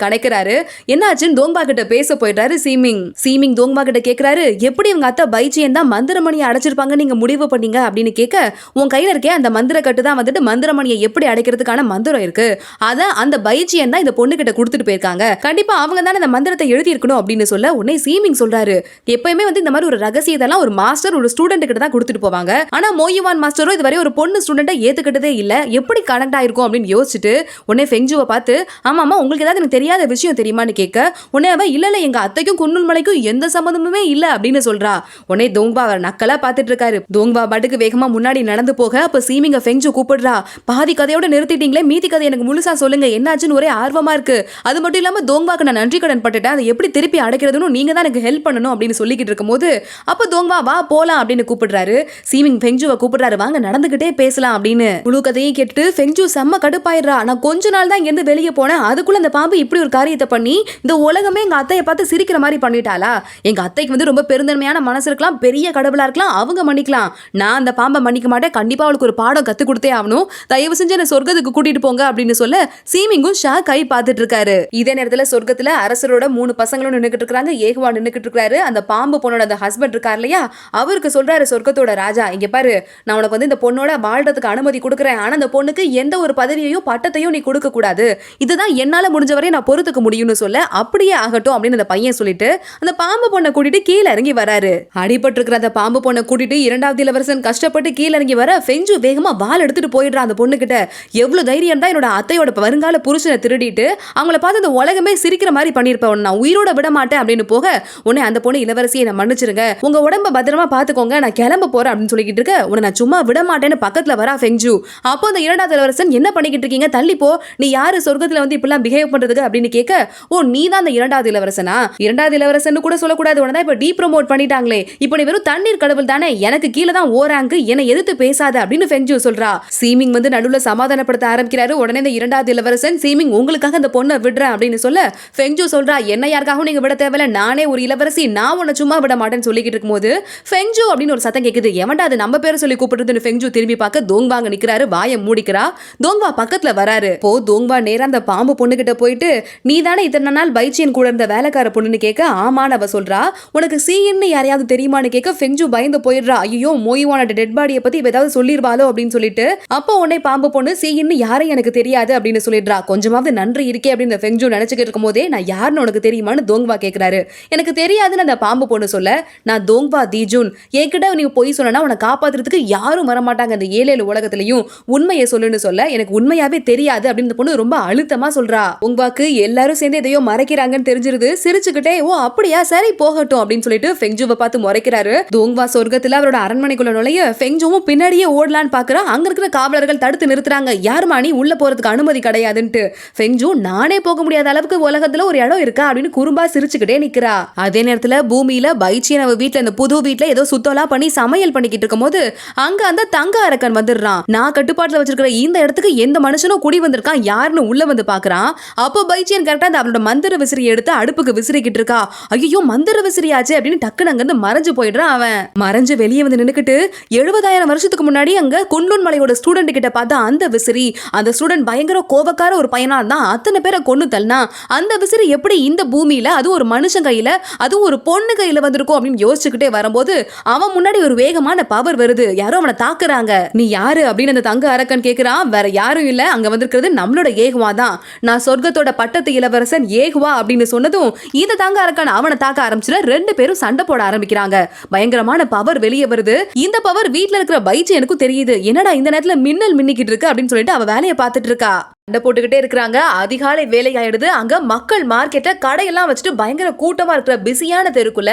கடைக்கிறாரு. என்னாச்சுன்னு தோங்வா கிட்ட பேச போயிடுறாரு சீமிங். சீமிங் தோங்வா கிட்ட கேக்குறாரு, எப்படி உங்க அத்தை பைஜியன் தான் மந்திரமணியை அடைச்சிருப்பாங்க நீங்க முடிவு பண்ணீங்க அப்படின்னு கேட்க, உன் கையில இருக்கே அந்த மந்திர கட்டு தான் வந்துட்டு மந்திரமணியை எப்படி அடைக்கிறதுக்கான மந்திரம் இருக்கு, அத அந்த பைஜியன் தான் இந்த பொண்ணு கிட்ட கொடுத்துட்டு போயிருக்காங்க, கண்டிப்பா அவங்க தானே இந்த மந்திரத்தை எழுதி இருக்கணும் அப்படின்னு சொல்ல உடனே சீமிங் சொல்றாரு, எப்பயுமே வந்து இந்த மாதிரி ஒரு ரகசியத்தெல்லாம் ஒரு மாஸ்டர் ஒரு ஸ்டூடெண்ட் கிட்ட தான் கொடுத்துட்டு போவாங்க, ஆனா மோயுவான் மாஸ்டரோ இதுவரை ஒரு பொண்ணு ஸ்டூடெண்ட்டை ஏத்துக்கிட்டதே இல்ல, எப்படி கனெக்ட் ஆயிருக்கும் அப்படின்னு யோசிச்சுட்டு உடனே ஃபெங்ஜுவை பார்த்து, ஆமாமா உங்களுக்கு ஏதாவது எனக்கு தெரியாத விஷயம் தெரியுமான்னு கேட்க உடனே அவ இல்ல எங்க அத்தைக்கும் குன்னுன் மலைக்கும் எந்த சம்பந்தமுமே இல்ல அப்படின்னு சொல்றா. உடனே தோங்வா அவர் நக்கலா பார்த்துட்டு இருக்காரு. தோங்வா பாட்டுக்கு வேகமா முன்னாடி நடந்து போக அப்ப சீமிங்க ஃபெங்ஜு கூப்பிடுறா, பாதி கதையோட நிறுத்திட்டீங்களே, மீதி கதை எனக்கு முழுசா சொல்லுங்க, என்னாச்சுன்னு ஒரே ஆர்வமா இருக்கு, அது மட்டும் இல்லாம தோங்வாக்கு நான் நன்றி கடன் பட்டுட்டேன், அதை எப்படி திருப்பி அடைக்கிறதுன்னு நீங்க தான் எனக்கு ஹெல்ப் பண்ணணும் அப்படின்னு சொல்லிக்கிட்டு இருக்கும்போது அப்ப தோங்வா வா போலாம் அப்படின்னு கூப்பிடுறாரு. சீமிங் ஃபெங்ஜுவை கூப்பிடுறாரு, வாங்க நடந்துகிட்டே பேசலாம் அப்படின்னு. முழு கதையை கேட்டுட்டு ஃபெங்ஜு செம்ம கடுப்பாயிடுறா, நான் கொஞ்ச நாள் தான் இங்கிருந்து வெளியே போனேன், அதுக்குள்ள அந்த பாம்பு இப்படி ஒரு காரியத்தை பண்ணி இந்த உலகமே எங்க அத்தையை பார்த்து சிரிக்கிற மாதிரி பண்ணிட்டாளா, எங்க அத்தைக்கு வந்து ரொம்ப பெருந்தன்மையான மனசு இருக்கலாம், பெரிய கடவுளா இருக்கலாம், அவங்க மன்னிக்கலாம், நான் அந்த பாம்பை மன்னிக்க மாட்டேன், கண்டிப்பா அவளுக்கு ஒரு பாடம் கத்து கொடுத்தே ஆகணும், தயவு செஞ்சு என்ன சொர்க்கத்துக்கு கூட்டிட்டு போங்க அப்படின்னு சொல்ல சீமிங்கும் ஷாக் ஆகி பார்த்துட்டு இருக்காரு. இதே நேரத்துல சொர்க்கத்துல அரசரோட 3 பசங்களும் நின்னுக்கிட்டு இருக்காங்க. ஏகுவா நின்னுக்கிட்டு இருக்காரு. அந்த பாம்பு பொண்ணோட அந்த ஹஸ்பண்ட் இருக்கார் இல்லையா, அவருக்கு சொல்றாரு சொர்க்கத்தோட ராஜா, இங்க பாரு நான் உனக்கு வந்து இந்த பொண்ணோட வாழ்றதுக்கு அனுமதி கொடுக்குறேன், ஆனா அந்த பொண்ணுக்கு எந்த ஒரு பதவியையும் பட்டத்தையும் நீ கொடுக்க கூடாது, இதுதான் என்னால முடிஞ்ச வரை நான் பொறுத்துக்க முடியும்னு சொல்ல அப்படியே ஆகட்டும் அப்படின்னு அந்த பையன் சொல்லிட்டு அந்த பாம்பு பொண்ணை கூட்டிட்டு கீழே இறங்கி வராரு. அடிபட்டு இருக்கிற அந்த பாம்பு பொண்ணை கூட்டிட்டு 2வது இளவரசன் கஷ்டப்பட்டு கீழே இறங்கி வர ஃபெங்ஜு வேகமா வாள் எடுத்துட்டு போயிடுறான் அந்த பொண்ணு கிட்ட. எவ்வளவு தைரியம் தான் என்னோட அத்தையோட வருங்கால புருஷனை திருடிட்டு அவங்கள பார்த்து அந்த உலகமே சிரிக்கிற மாதிரி பண்ணிருப்பேன், நான் உயிரோட விட மாட்டேன் அப்படின்னு போக உடனே அந்த பொண்ணு, இளவரசியை நான் மன்னிச்சிருங்க, உங்க உடம்ப பத்திரமா பாத்துக்கோங்க, நான் கிளம்ப போறேன் அப்படின்னு சொல்லிக்கிட்டு இருக்க உன்னை நான் சும்மா விட மாட்டேன்னு பக்கத்துல வரா ஃபெங்ஜு. அப்போ அந்த 2வது இளவரசன், என்ன பண்ணிக்கிட்டு இருக்கீங்க, தள்ளி போ, நீ யாரு சொர்க்கத்துல வந்து இப்படிலாம் பிஹேவ் பண்றதுக்கு அப்படின்னு கேட்க, ஓ நீ தான் அந்த 2வது இளவரசனா, 2வது இளவரசன் கூட சொல்லக்கூடாது, உடனே இப்ப டீ ப்ரோமோட் பண்ணிட்டாங்களே, இப்போ நீ வெறும் தண்ணீர் கடவுள் தானே, எனக்கு கீழே தான் ஓராங்கு, என்னை எதிர்த்து பேசாத அப்படின்னு ஃபெங்ஜு சொல்றா. சீமிங் வந்து நடுவுல சமாதானப்படுத்த ஆரம்பிக்கிறாரு. உடனே இந்த 2வது இளவரசன், சீமிங் உங்களுக்காக அந்த பொண்ணை விடுறேன் அப்படின்னு சொல்ல ஃபெங்ஜு சொல்றா, என்ன யாருக்காகவும் நீங்க விட தேவையில்ல, நானே ஒரு இளவரசி, நான் உன்னை சும்மா விட மாட்டேன்னு சொல்லிக்கிட்டு இருக்கும்போது ஃபெங்ஜு அப்படின்னு ஒரு சத்தம் கேக்குது. எவன்டா அது நம்ம பேரை சொல்லி கூப்பிடுறதுன்னு ஃபெங்ஜு திரும்பி பார்க்க தோங்வாங்க நிக்கிறாரு. வாயை மூடிக்கிறா. தோங்வா பக்கத்துல வராரு. போ தோங்வா நேரா அந்த பாம்பு பொண்ணு கிட்ட போயிட்டு, நீ தானே இத்தனை நாள் பைச்சியன் கூட இருந்த வேலைக்கார பொண்ணுன்னு கேட்க ஆமான்னு அவ சொல்றா. உனக்கு சீன்னு யாரையாவது தெரியுமான்னு கேட்க ஃபெங்ஜு பயந்து போயிடுறா. ஐயோ மோயுவானோட டெட் பாடியை பத்தி ஏதாவது சொல்லிருவாளோ அப்படின்னு சொல்லிட்டு அப்போ உடனே பாம்பு பொண்ணு, சீன்னு யாரும் எனக்கு தெரியாது அப்படின்னு சொல்லிடுறா. கொஞ்சமாவது நன்றி இருக்கே அப்படின்னு ஃபெங்ஜு நினைச்சுக்கிட்டு இருக்கும் போதே, நான் யாருன்னு உனக்கு தெரியுமான்னு தோங்வா கேட்கிறாரு. எனக்கு தெரியாதுன்னு அந்த பாம்பு பொண்ணு சொல்ல, நான் தோங்வா தீஜூன், என்கிட்ட நீ பொய் சொன்னா உன்னை காப்பாத்துறதுக்கு யாரும் வரமாட்டாங்க இந்த 7 உலகத்திலையும், உண்மையை சொல்லுன்னு சொல்ல எனக்கு உண்மையாவே தெரியாது அப்படின்னு பொண்ணு ரொம்ப அழுக்க திருத்தமா சொல்றா. உங்வாக்கு எல்லாரும் சேர்ந்து எதையோ மறைக்கிறாங்கன்னு தெரிஞ்சிருது. சிரிச்சுக்கிட்டே ஓ அப்படியா சரி போகட்டும் அப்படின்னு சொல்லிட்டு ஃபெங்ஜுவை பார்த்து முறைக்கிறாரு. தோங்வா சொர்க்கத்துல அவரோட அரண்மனைக்குள்ள நுழைய ஃபெங்ஜுவும் பின்னாடியே ஓடலான்னு பாக்குறா. அங்க இருக்கிற காவலர்கள் தடுத்து நிறுத்துறாங்க. யாருமா நீ உள்ள போறதுக்கு அனுமதி கிடையாதுன்ட்டு. ஃபெங்ஜு நானே போக முடியாத அளவுக்கு உலகத்துல ஒரு இடம் இருக்கா அப்படின்னு குறும்பா சிரிச்சுக்கிட்டே நிக்கிறா. அதே நேரத்துல பூமியில பைச்சியன் அவ வீட்டுல இந்த புது வீட்டுல ஏதோ சுத்தம்லாம் பண்ணி சமையல் பண்ணிக்கிட்டு இருக்கும் போது அங்க அந்த தங்க அரக்கன் வந்துடுறான். நான் கட்டுப்பாட்டுல வச்சிருக்கிற இந்த இடத்துக்கு எந்த மனுஷனும் குடி வந்திருக்கான் யாருன்னு உள்ள வந்து பாக்குறான். அப்போ பைச்சியன் கரெக்டா அவனோட மந்திர விசிறி எடுத்து அடுப்புக்கு விசிறிக்கிட்டு இருக்கா. ஐயோ மந்திர விசிறியாச்சு அப்படின்னு டக்குன்னு அங்க இருந்து மறைஞ்சு போயிடுறான். அவன் மறைஞ்சு வெளியே வந்து நின்னுக்கிட்டு 70,000 வருஷத்துக்கு முன்னாடி அங்க குன்லுன் மலையோட ஸ்டூடெண்ட் கிட்ட பார்த்தா அந்த விசிறி, அந்த ஸ்டூடெண்ட் பயங்கர கோபக்கார ஒரு பையனா தான் அத்தனை பேரை கொன்னு தள்ளனா. அந்த விசிறி எப்படி இந்த பூமியில அது ஒரு மனுஷன் கையில அது ஒரு பொண்ணு கையில வந்திருக்கும் அப்படின்னு யோசிச்சுக்கிட்டே வரும்போது அவன் முன்னாடி ஒரு வேகமான பவர் வருது. யாரோ அவனை தாக்குறாங்க. நீ யாரு அப்படின்னு அந்த தங்க அரக்கன் கேக்குறான். வேற யாரும் இல்ல, அங்க வந்திருக்கிறது நம்மளோட ஏகுவா தான். நான் சொர்க்கத்தோட பட்டத்து இளவரசன் ஏகுவா அப்படின்னு சொன்னதும் இந்த தங்க அரக்கன் அவனை தாக்க ஆரம்பிச்சுல. 2 பேரும் சண்டை போட ஆரம்பிக்கிறாங்க. பயங்கரமான பவர் வெளியே வருது. இந்த பவர் வீட்டுல இருக்கிற பைச்சியனுக்கும் தெரியுது. என்னடா இந்த நேரத்துல மின்னல் மின்னிக்கிட்டு இருக்கு அப்படின்னு சொல்லிட்டு அவ வேலையை பார்த்துட்டு இருக்கா. சண்டை போட்டுக்கிட்டே இருக்கிறாங்க. அதிகாலை வேலை ஆயிடுது. அங்க மக்கள் மார்க்கெட்ல கடையெல்லாம் வச்சுட்டு பயங்கர கூட்டமா இருக்கிற பிஸியான தெருக்குள்ள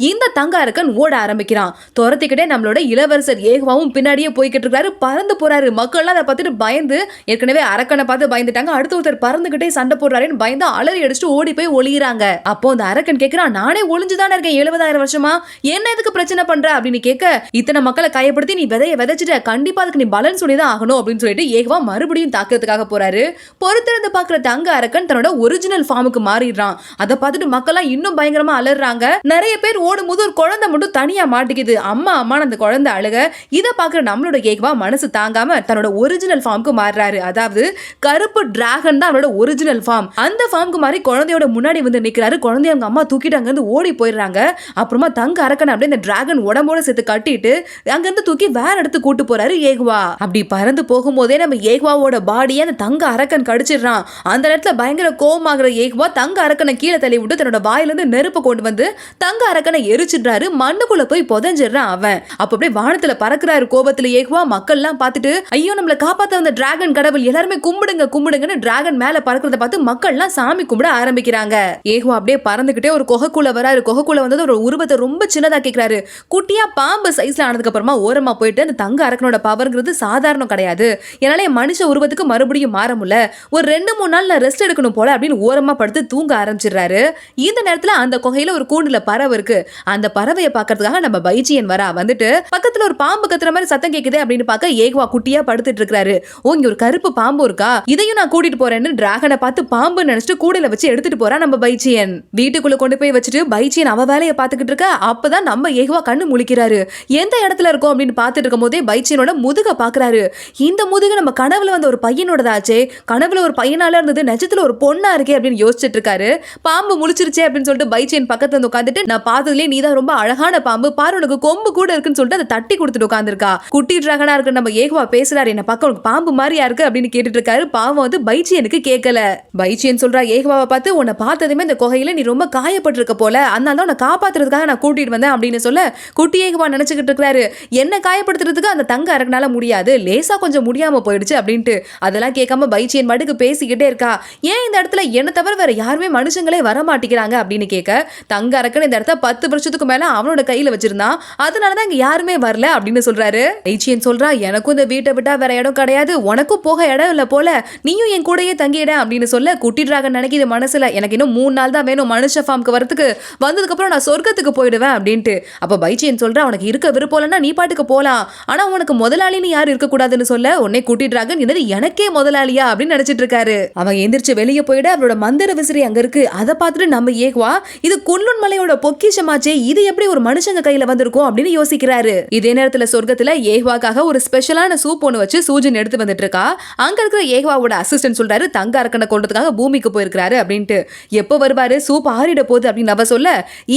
இந்த தங்க அரக்கன் ஓட ஆரம்பிக்கிறான். துரத்திக்கிட்டே நம்மளோட இளவரசர் ஏகுவாவும் பின்னாடியே போய்கிட்டு இருக்காரு. பறந்து போறாரு. மக்கள்லாம் அதை பார்த்துட்டு பயந்து, ஏற்கனவே அரக்கனை பார்த்து பயந்துட்டாங்க, அடுத்த ஒருத்தர் பறந்துகிட்டே சண்டை போடுறாருன்னு பயந்து அலறி அடிச்சுட்டு ஓடி போய் ஒளியிறாங்க. அப்போ அந்த அரக்கன் கேட்கிறான், நானே ஒளிஞ்சுதானே இருக்கேன் 70,000 வருஷமா, என்ன எதுக்கு பிரச்சனை பண்ற அப்படின்னு கேட்க, இத்தனை மக்களை கையப்படுத்தி நீ விதைய விதைச்சிட்ட, கண்டிப்பா அதுக்கு நீ பலன் சொல்லிதான் ஆகணும் அப்படின்னு சொல்லிட்டு ஏகுவா மறுபடியும் தாக்குறதுக்காக போறாரு. பொறுத்திருந்து பாக்குற தங்க அரக்கன் தன்னோட ஒரிஜினல் ஃபார்முக்கு மாறிடுறான். அதை பார்த்துட்டு மக்கள்லாம் இன்னும் பயங்கரமா அலறாங்க. நிறைய பேர் ஓடும்போது ஒரு குழந்தை மட்டும் தனியா மாட்டிக்குது. அம்மா அம்மான்னு அந்த குழந்தை அழுக. இதை பாக்குற நம்மளோட ஏகுவா மனசு தாங்காம தன்னோட ஒரிஜினல் ஃபார்முக்கு மாறுறாரு. அதாவது கருப்பு டிராகன் தான் அவரோட ஒரிஜினல் ஃபார்ம். அந்த ஃபார்முக்கு மாறி குழந்தையோட முன்னாடி வந்து நிக்கிறாரு. குழந்தைய அவங்க அம்மா தூக்கிட்டு அங்க இருந்து ஓடி போயிடுறாங்க. அப்புறமா தங்க அரக்கன் அப்படியே இந்த டிராகன் உடம்போட சேர்த்து கட்டிட்டு அங்க இருந்து தூக்கி வேற இடத்துக்கு கூட்டு போறாரு ஏகுவா. அப்படி பறந்து போகும்போதே நம்ம ஏகுவாவோட பாடியை அந்த தங்க அரக்கன் கடிச்சிடுறான். அந்த இடத்துல பயங்கர கோவமாகிற ஏகுவா தங்க அரக்கனை கீழே தள்ளி விட்டு தன்னோட வாயிலிருந்து நெருப்பு கொண்டு வந்து தங்க அரக்கனை எரிச்சிடுறாரு. மண்ணுக்குள்ள போய் புதைஞ்சிடுறான் அவன். அப்ப அப்படியே வானத்துல பறக்குறாரு கோபத்துல ஏகுவா. மக்கள் எல்லாம் பார்த்துட்டு ஐயோ நம்மள காப்பாத்த வந்த டிராகன் கடவுள், எல்லாருமே கும்பிடுங்க கும்பிடுங்கன்னு டிராகன் மேல பறக்கிறத பார்த்து மக்கள் எல்லாம் சாமி கும்பிட ஆரம்பிக்கிறாங்க. ஏகுவா அப்படியே பறந்துகிட்டே ஒரு குகைக்குள்ள வராரு. குகைக்குள்ள வந்து ஒரு உருவத்தை ரொம்ப சின்னதா கேட்கிறாரு. குட்டியா பாம்பு சைஸ்ல ஆனதுக்கு அப்புறமா ஓரமா போயிட்டு அந்த தங்க அரக்கனோட பவர்ங்கிறது சாதாரணம் கிடையாது, என்னால மனுஷ உருவத்துக்கு மறுபடியும் மாற முடியல, ஒரு 2-3 நாள் நான் ரெஸ்ட் எடுக்கணும் போல அப்படின்னு ஓரமா படுத்து தூங்க ஆரம்பிச்சிடுறாரு. இந்த நேரத்துல அந்த குகையில ஒரு கூண்டுல பறவை இருக்கு. அந்த பறவையை பாக்கிறதுக்காக நம்ம பைச்சியன் வரா. வந்துட்டு பக்கத்துல ஒரு பாம்பு கத்துற மாதிரி சத்தம் கேக்குது அப்படின்னு பார்க்க ஏகுவா குட்டியா படுத்துட்டு இருக்காரு. ஓ இங்க ஒரு கருப்பு பாம்பு இருக்கா, இதையும் நான் கூட்டிட்டு போறேன்னு டிராகனை பார்த்து பாம்பு நினைச்சிட்டு கூடையில வச்சு எடுத்துட்டு போறா நம்ம பைச்சியன். வீட்டுக்குள்ள கொண்டு போய் வச்சுட்டு பைச்சியன் அவ வேலையை பார்த்துக்கிட்டு இருக்க. அப்பதான் நம்ம ஏகுவா கண்ணு முழிக்கிறாரு. எந்த இடத்துல இருக்கும் அப்படின்னு பார்த்துட்டு இருக்கும் போதே பைச்சியனோட முதுக பாக்குறாரு. இந்த முதுகு நம்ம கனவுல வந்த ஒரு பையனோடதாச்சே, கனவுல ஒரு பையனால இருந்தது, நிஜத்துல ஒரு பொண்ணா இருக்கே அப்படின்னு யோசிச்சுட்டு இருக்காரு. பாம்பு முழிச்சிருச்சே அப்படின்னு சொல்லிட்டு பைச்சியன் பக்கத்துல வந்து உட்காந்துட்டு, நான் பார்த்ததுலயே நீதான் ரொம்ப அழகான பாம்பு, பாரு உனக்கு கொம்பு கூட இருக்குன்னு சொல்லிட்டு அதை தட்டி கொடுத்துட்டு உட்காந்துருக்கா. குட்டி டிராகனா இருக்கு நம்ம ஏகுவா பேசுறாரு, என்ன பக்கம் உனக்கு பாம்பு மாதிரியா இருக்கு அப்படின்னு கேட்டுட்டு இருக்காரு. பாவம் வந்து பைச்சியனுக்கு கேட்கல. பைச்சியன் சொல்றா ஏகுவாவை பார்த்து, உன்னை பார்த்ததுமே இந்த குகையில நீ ரொம்ப காயப்பட்டிருக்க போல, அதனால தான் உன்னை காப்பாத்துறதுக்காக நான் கூட்டிட்டு வந்தேன் அப்படின்னு சொல்ல, குட்டி ஏகுவா நினைச்சுக்கிட்டு இருக்காரு என்ன காயப்படுத்துறதுக்கு அந்த தங்க அரக்கனால முடியாது, லேசா கொஞ்சம் முடியாம போயிடுச்சு அப்படின்ட்டு. அதெல்லாம் கேட்காம பைச்சியன் மட்டுக்கு பேசிக்கிட்டே இருக்கா. ஏன் இந்த இடத்துல என்ன தவிர வேற யாருமே மனுஷங்களே வர மாட்டேங்கிறாங்க அப்படின்னு கேட்க, தங்க அரக்கன் இந்த இடத்த 10 வருஷத்துக்கு மேல அவனோட கையில வச்சிருந்தான், அதனாலதான் இங்க யாருமே வரல அப்படின்னு சொல்றாரு. பைச்சியன் சொல்றா, எனக்கும் இந்த வீட்டை விட்டா வேற இடம் கிடையாது, உனக்கும் போக இடம் இல்ல போல, நீயும் என் கூடயே தங்கிட அப்படின்னு சொல்ல, குட்டி டிராகன் நினைக்கிது மனசுல, எனக்கு இன்னும் 3 நாள் தான் வேணும் மனுஷ ஃபார்முக்கு வரதுக்கு, வந்ததுக்கு அப்புறம் நான் சொர்க்கத்துக்கு போயிடுவேன் அப்படின்ட்டு. அப்ப பைச்சியன் சொல்றா, உனக்கு இருக்க விருப்பம் இல்லைன்னா நீ பாட்டுக்கு போலாம், ஆனா உனக்கு முதலாளின்னு யாரும் இருக்க கூடாதுன்னு சொல்ல, உடனே குட்டி டிராகன் என்னது எனக்கே முதலாளியா அப்படின்னு நினைச்சிட்டு இருக்காரு. அவன் எந்திரிச்சு வெளியே போயிட அவரோட மந்திர விசிறி அங்க இருக்கு. அதை பார்த்துட்டு நம்ம ஏகுவா, இது குன்லுன் மலையோட பொக்கிஷமாச்சே, இது எப்படி ஒரு மனுஷங்க கையில வந்திருக்கும் அப்படின்னு யோசிக்கிறாரு. இதே நேரத்துல சொர்க்கத்துல ஏகுவாக்காக ஒரு ஸ்பெஷலான சூப் ஒன்று வச்சு சூஜன் எடுத்து வந்துட்டு இருக்கா. அங்க இருக்கிற ஏகுவாவோட அசிஸ்டன்ட் சொல்றாரு, தங்க அரக்கனை கொண்டதுக்காக பூமிக்கு போயிருக்காரு அப்படின்ட்டு. எப்போ வருவாரு, சூப் ஆறிட போகுது அப்படின்னு அவ சொல்ல,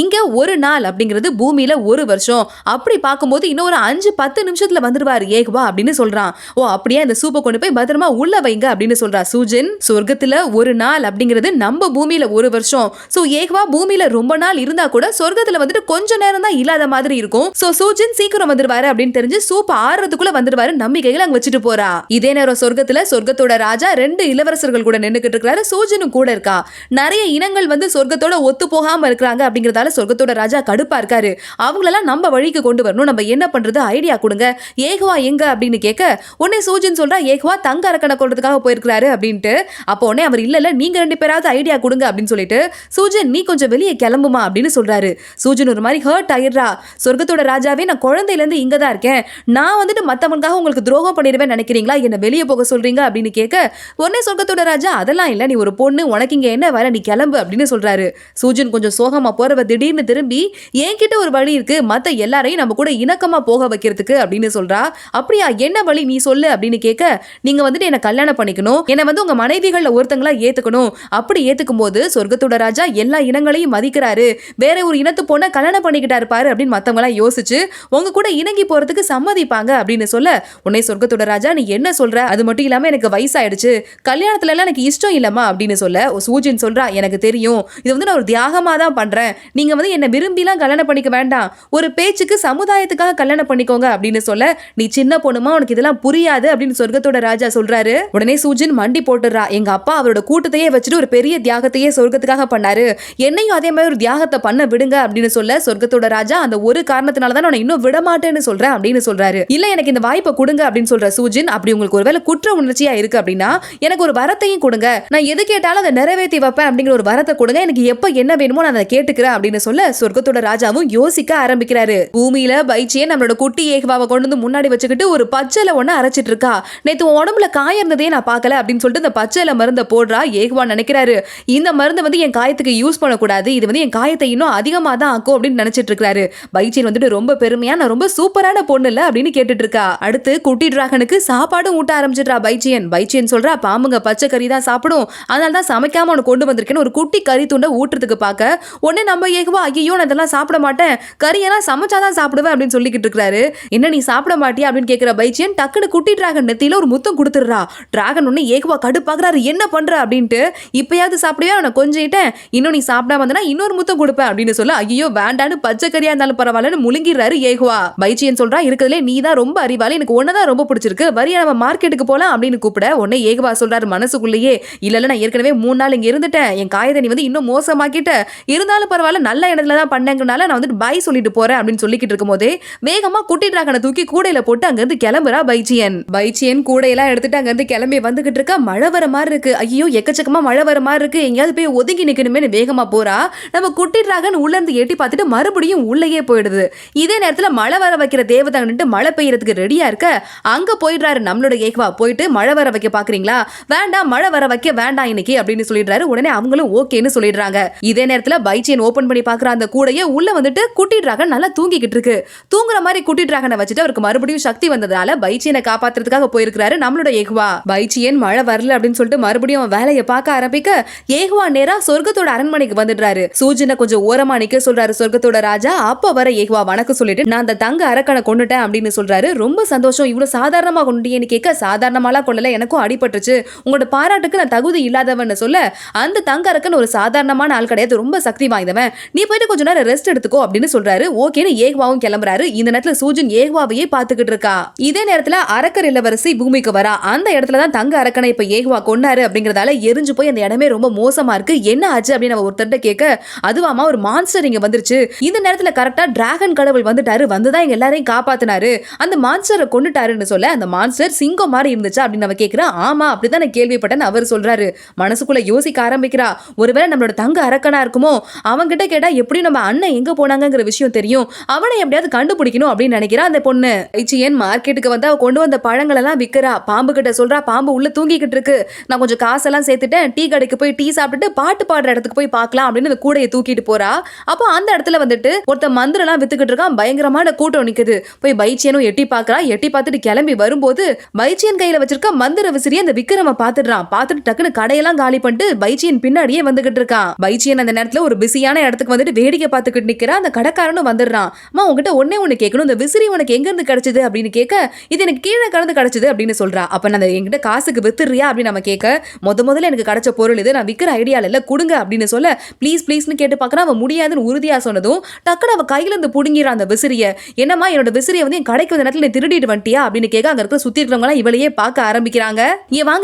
இங்க ஒரு நாள் அப்படிங்கிறது பூமியில ஒரு வருஷம், அப்படி பார்க்கும்போது இன்னும் ஒரு 5-10 நிமிஷத்துல வந்துருவாரு ஏகுவா அப்படின்னு சொல்றான். ஓ அப்படியே அந்த சூப்பை கொண்டு போய் பத்திரமா உள்ள வைங்க அப்படின்னு சொல்றா சூஜின். சொர்க்கத்துல ஒரு நாள் அப்படிங்கிறது நம்ம பூமியில ஒரு வருஷம். சோ ஏகவா பூமியில ரொம்ப நாள் இருந்தா கூட சொர்க்கத்துல வந்துட்டு கொஞ்ச நேரம் தான் இல்லாத மாதிரி இருக்கும். சோ சூஜின் சீக்கிரம் வந்துருவாரு அப்படின்னு தெரிஞ்சு சூப் ஆறுறதுக்குள்ள வந்துருவாரு நம்பிக்கைகள் அங்க வச்சுட்டு போறா. இதே நேரம் சொர்க்கத்தோட ராஜா 2 இளவரசர்கள் கூட நின்னுக்கிட்டு இருக்காரு. சூஜினும் கூட இருக்கா. நிறைய இனங்கள் வந்து சொர்க்கத்தோட ஒத்து போகாம இருக்காங்க அப்படிங்கறதால சொர்க்கத்தோட ராஜா கடுப்பா இருக்காரு. அவங்களெல்லாம் நம்ம வழிக்கு கொண்டு வரணும். நம்ம என்ன பண்றது, ஐடியா கொடுங்க. ஏகவா எங்க அப்படின்னு கேட்க உடனே சூஜின் சொல்றா ஏகவா தங்க அரக்கனை கொள்றதுக்காக போயிருக்காரு அப்படின்ட்டு. அப்போ உடனே அவர் இல்ல நீங்க 2 பேராவது ஐடியா கொடுங்க அப்படின்னு சொல்லிட்டு சூஜின் நீ கொஞ்சம் வெளியே கிளம்புமா அப்படின்னு சொல்றாரு. சூஜின் ஒரு மாதிரி ஹர்ட் ஆயிடுறா. சொர்க்கத்தோட ராஜாவே நான் குழந்தையில இருந்து இங்க தான் இருக்கேன். நான் வந்துட்டு மத்தவங்களுக்காக உங்களுக்கு துரோகம் பண்ணிடுவேன் நினைக்கிறீங்களா, என்ன வெளியே போக சொல்றீங்க அப்படின்னு கேட்க உடனே சொர்க்கத்தோட ராஜா அதெல்லாம் இல்ல, நீ ஒரு பொண்ணு, உனக்கு இங்க என்ன வேலை, நீ கிளம்பு அப்படின்னு சொல்றாரு. சூஜின் கொஞ்சம் சோகமா போறவ திடீர்னு திரும்பி என்கிட்ட ஒரு வழி இருக்கு மத்த எல்லாரையும் நம்ம கூட இணக்கமா போக வைக்கிறதுக்கு அப்படின்னு சொல்றா. அப்படியா, என்ன வழி நீ சொல்லு அப்படின்னு கேட்க நீங்க வந்துட்டு என்ன கல்யாணம் பண்ணிக்கணும், என்ன வந்து உங்க மனைவிகள்ல ஒருத்தங்களா ஏத்துக்கணும். அப்படி ஏத்துக்கும் போது சொர்க்கத்தோட ராஜா எல்லா இனங்களையும் மதிக்கிறாரு. வேற ஒரு இனத்து பொண்ண கல்யாணம் பண்ணிக்கிட்டாரு பாரு அப்படின்னு மத்தவங்க எல்லாம் யோசிச்சு உங்க கூட இணங்கி போறதுக்கு சம்மதிப்பாங்க அப்படின்னு சொல்ல உன்னை சொர்க்கத்தோட ராஜா நீ என்ன சொல்ற, அது மட்டும் இல்லாம எனக்கு வயசாயிடுச்சு, கல்யாணத்துல எல்லாம் எனக்கு இஷ்டம் இல்லமா அப்படின்னு சொல்ல சூஜின் சொல்றா எனக்கு தெரியும், இது வந்து நான் ஒரு தியாகமா தான் பண்றேன், நீங்க வந்து என்ன விரும்பிலாம் கல்யாணம் பண்ணிக்க வேண்டாம், ஒரு பேச்சுக்கு சமுதாயத்துக்காக கல்யாணம் பண்ணிக்கோங்க அப்படின்னு சொல்ல நீ சின்ன பொண்ணுமா உனக்கு இதெல்லாம் புரியாது அப்படின்னு சொர்க்கத்தோட ராஜா சொல்றாரு. உடனே சூஜின் மண்டி போட்டுறா எங்க அப்பா அவரோட கூட்டத்தையே வச்சுட்டு ஒரு பெரிய தியாகத்தையே சொர்க்கத்துக்காக பண்ணாரு, என்னையும் அதே மாதிரி ஒரு தியாகத்தை பண்ண விடுங்க அப்படின்னு சொல்ல சொர்க்கத்தோட ராஜா அந்த ஒரு காரணத்தினால தான் நான் இன்னும் விட மாட்டேன்னு சொல்றேன் அப்படின்னு சொல்றாரு. இல்ல எனக்கு இந்த வாய்ப்பை கொடுங்க அப்படின்னு சொல்ற சூஜின். அப்படி உங்களுக்கு ஒருவேளை குற்ற உணர்ச்சியா இருக்கு அப்படின்னா எனக்கு ஒரு வரத்தையும் கொடுங்க, நான் எது கேட்டாலும் அதை நிறைவேற்றி வைப்பேன் அப்படிங்கிற ஒரு வரத்தை கொடுங்க, எனக்கு எப்ப என்ன வேணுமோ நான் அதை கேட்டுக்கிறேன் அப்படின்னு சொல்ல சொர்க்கத்தோட ராஜாவும் யோசிக்க ஆரம்பிக்கிறாரு. பூமியில பைச்சியே நம்மளோட குட்டி ஏகவாவை கொண்டு வந்து முன்னாடி வச்சுக்கிட்டு ஒரு பச்சைல ஒண்ணு அரைச்சிட்டு இருக்கா. நேத்து உடம்புல காயம் இருந்ததே நான் பார்க்கல அப்படின்னு சொல்லிட்டு இந்த பச்சைல மருந்தை போடுறா. ஏகவா நினைக்கிறாரு இந்த மருந்தை வந்து என் காயத்துக்கு யூஸ் பண்ணக்கூடாது, இது வந்து என் காயத்தை இன்னும் அதிகமா தான் ஆக்கும் அப்படின்னு நினைச்சிட்டு இருக்காரு. பைச்சியன் வந்துட்டு ரொம்ப பெருமையா நான் ரொம்ப சூப்பரான பொண்ணு இல்ல அப்படின்னு கேட்டுட்டு இருக்கா. அடுத்து குட்டி டிராகனுக்கு சாப்பாடும் ஊட்ட ஆரம்பிச்சிடுறா பைச்சியன் சொல்றா பாம்புங்க பச்சை கறி தான் சாப்பிடும், அதனால தான் சமைக்காம உனக்கு கொண்டு வந்திருக்கேன்னு ஒரு குட்டி கறி துண்டை ஊட்டுறதுக்கு பார்க்க உடனே நம்ம ஏகவா ஐயோ நான் இதெல்லாம் சாப்பிட மாட்டேன், கறியெல்லாம் சமைச்சாதான் சாப்பிடுவேன் அப்படின்னு சொல்லிக்கிட்டு இருக்காரு. என்ன நீ சாப்பிட மாட்டியா அப்படின்னு கேட்கிற பைச்சியன் டக்குனு குட்டி டிராகன் நெத்தியில ஒரு முத்தம் கொடுத்துடுறா. டிராகன் உடனே ஏகவா கடுப்பாக்குறாரு என்ன பண்ற அப்படின்ட்டு. இப்பயாவது சாப்பிடுவே அவனை கொஞ்சிட்டேன், இன்னும் நீ சாப்பிடாம வந்தனா இன்னொரு முத்தம் கொடுப்பேன் அப்படின்னு சொல்ல ஐயோ வேண்டான்னு பச்சை கறியா இருந்தாலும் பரவாயில்லன்னு முழுங்கிறாரு ஏகவா. பைச்சியன் சொல்றா இருக்கிறதுலே நீ தான் ரொம்ப அறிவாளி, எனக்கு ஒன்னதான் ரொம்ப பிடிச்சிருக்கு, வரியா நம்ம மார்க்கெட்டுக்கு போலாம் அப்படின்னு கூப்பிட உடனே ஏகவா சொல்றாரு மனசுக்குள்ளேயே இல்ல நான் ஏற்கனவே 3 நாள் இங்க இருந்துட்டேன், என் காயத்தை நீ வந்து இன்னும் மோசமாக்கிட்ட, இருந்தாலும் பரவாயில்ல நல்ல இடத்துல தான் பண்ணங்கனால நான் வந்துட்டு பை சொல்லிட்டு போறேன் அப்படின்னு சொல்லிக்கிட்டு இருக்கும் போதே வேகமா குட்டி டிராகனை தூக்கி கூடையில போட்டு அங்க இருந்து கிளம்புறா பைச்சியன் கூடையெல்லாம் எடுத்துட்டு அங்க இருந்து கிளம்பி வந்துகிட்டு இருக்கா. மழை வர மாதிரி இருக்கு, ஐயோ எக்கச்சக்கமா மழை வர மாதிரி இருக்கு, எங்கேயாவது போய் ஒதுங்கி நிக்கணுமே வேகமா போறா. நம்ம குட்டி டிராகன் உள்ள இருந்து எட்டி பார்த்துட்டு மறுபடியும் உள்ளேயே போயிடுது. இதே நேரத்துல மழை வர வைக்கிற தேவதான்ட்டு மழை பெய்யறதுக்கு ரெடியா இருக்க அங்க போயிடுறாரு நம்மளோட ஏகவா. போயிட்டு மழை வர வைக்க பாக்குறீங்களா, வேண்டாம் மழை வர வைக்க வேண்டாம் இன்னைக்கு அப்படின்னு சொல்லிடுறாரு. உடனே அவங்களும் ஓகேன்னு சொல்லிடுறாங்க. இதே நேரத்துல பைச்சியன் ஓபன் பண்ணி பாக்குற அந்த கூடைய உள்ள வந்துட்டு குட்டி டிராகன் நல்லா தூங்கிக்கிட்டு இருக்கு. தூங்குற மாதிரி குட்டி டிராகனை வச்சுட்டு அவருக்கு மறுபடியும் சக்தி வந்ததால பைச்சியனை காப்பாத்துறதுக்காக போயிருக்கிறாரு நம்மளோட ஏகவா. பைச்சியன் மழை வரல அப்படின்னு சொல்லிட்டு மறுபடியும் வேலையை பார்க்க ஆரம்பிக்க ஏகவா நேரா சொர்க்கத்தோட அரண்மனைக்கு வந்துடுறாரு. சூஜினை கொஞ்சம் ஓரமா நிக்க சொல்றாரு சொர்க்கத்தோட ராஜா. அப்ப வர ஏகவா வணக்கம் சொல்லிட்டு நான் அந்த தங்க அரக்கனை கொண்டுட்டேன் அப்படின்னு சொல்றாரு. ரொம்ப சந்தோஷம், இவ்வளவு சாதாரணமா கொண்டுட்டேன்னு கேட்க சாதாரணமாலாம் கொள்ளல, எனக்கும் அடிபட்டுச்சு, உங்களோட பாராட்டுக்கு நான் தகுதி இல்லாதவன்னு சொல்ல அந்த தங்க அரக்கன் ஒரு சாதாரணமான ஆள் கிடையாது, ரொம்ப சக்தி வாய்ந்தவன், நீ போயிட்டு கொஞ்ச நேரம் ரெஸ்ட் எடுத்துக்கோ அப்படின்னு சொல்றாரு. ஓகேன்னு ஏகவாவும் கிளம்புறாரு. இந்த நேரத்துல சூஜன் ஏகவாவையே பாத்துக்கிட்டு இருக்கா. இதே நேரத்துல அரக்கர் இளவரசி பூமிக்கு வரா. அந்த இடத்துல தான் தங்க அரக்கனை இப்ப ஏகவா கொன்னாரு அப்படிங்கறதால எரிஞ்சு போய் அந்த இடமே ரொம்ப மோசமா இருக்கு, என்ன ஆச்சு அப்படின்னு நம்ம ஒருத்தர்ட்ட கேட்க அதுவாமா ஒரு மான்ஸ்டர் இங்க வந்துருச்சு, இந்த நேரத்துல கரெக்டா டிராகன் கடவுள் வந்துட்டாரு, வந்துதான் எங்க எல்லாரையும் காப்பாத்தினாரு, அந்த மான்ஸ்டரை கொண்டுட்டாருன்னு சொல்ல அந்த மான்ஸ்டர் சிங்கம் மாதிரி இருந்துச்சு அப்படின்னு நம்ம கேட்கிறா. ஆமா அப்படிதான் நான் கேள்விப்பட்டேன்னு அவர் சொல்றாரு. மனசுக்குள்ள யோசிக்க ஆரம்பிக்கிறா. ஒருவேளை நம்மளோட தங்க அரக்கனா இருக்குமோ, அவன்கிட்ட கேட்டா எப்படியும் நம்ம அண்ணன் எங்க போனாங்கிற விஷயம் தெரியும், அவனை எப்படியாவது கண்டுபிடிக்கணும் அப்படின்னு நினைக்கிறா அந்த பொண்ணு. பைச்சியன் மார்க்கெட்டுக்கு வந்து அவ கொண்டு வந்த பழங்கள் எல்லாம் விற்கிறா. பாம்பு கிட்ட சொல்றா பாம்பு உள்ள தூங்கிக்கிட்டு இருக்கு, நான் கொஞ்சம் காசெல்லாம் சேர்த்துட்டேன், டீ கடைக்கு போய் டீ சாப்பிட்டுட்டு பாட்டு பாடுற இடத்துக்கு போய் பார்க்கலாம் அப்படின்னு அந்த கூடையை தூக்கிட்டு போறா. அப்போ அந்த இடத்துல வந்துட்டு ஒருத்த மந்திரம் எல்லாம் வித்துக்கிட்டு இருக்கான், பயங்கரமான கூட்டம் நிக்குது. போய் பைச்சியனும் எட்டி பார்க்கறா. எட்டி பார்த்துட்டு கிளம்பி வரும்போது பைச்சியன் கையில வச்சிருக்க மந்திர விசிறிய அந்த விக்ரம பாத்துடுறான். பார்த்துட்டு டக்குன்னு கடையெல்லாம் காலி பண்ணிட்டு பைச்சியன் பின்னாடியே வந்துகிட்டு இருக்கான். பைச்சியன் அந்த நேரத்துல ஒரு பிஸியான இடத்துக்கு வந்துட்டு வேடிக்கை பார்த்துக்கிட்டு நிக்கிறா. அந்த கடைக்காரனும் வந்துடுறான். அம்மா உங்ககிட்ட ஒண்ணு கேட்கணும், இந்த விசிறி உனக்கு எங்க இருந்து கிடைச்சது அப்படின்னு கேட்க இது எனக்கு கீழே கடந்து கிடைச்சது அப்படின்னு சொல்றா. அப்ப நான் என்கிட்ட காசு காசுக்கு வித்துறியா அப்படின்னு நம்ம கேட்க, முதல்ல எனக்கு கிடைச்ச பொருள் இது, நான் விற்கிற ஐடியால இல்ல, கொடுங்க அப்படின்னு சொல்ல, ப்ளீஸ்னு கேட்டு பார்க்கறா. அவன் முடியாதுன்னு உறுதியா சொன்னதும் டக்குனு அவ கையில இருந்து புடுங்கிறான் அந்த விசிறிய. என்னம்மா என்னோட விசிறிய வந்து என் கடைக்கு வந்த நேரத்துல நீ திருடிட்டு வந்துட்டியா அப்படின்னு கேட்க, அங்க இருக்கிற சுத்தி இருக்கிறவங்க எல்லாம் இவளையே பார்க்க ஆரம்பிக்கிறாங்க.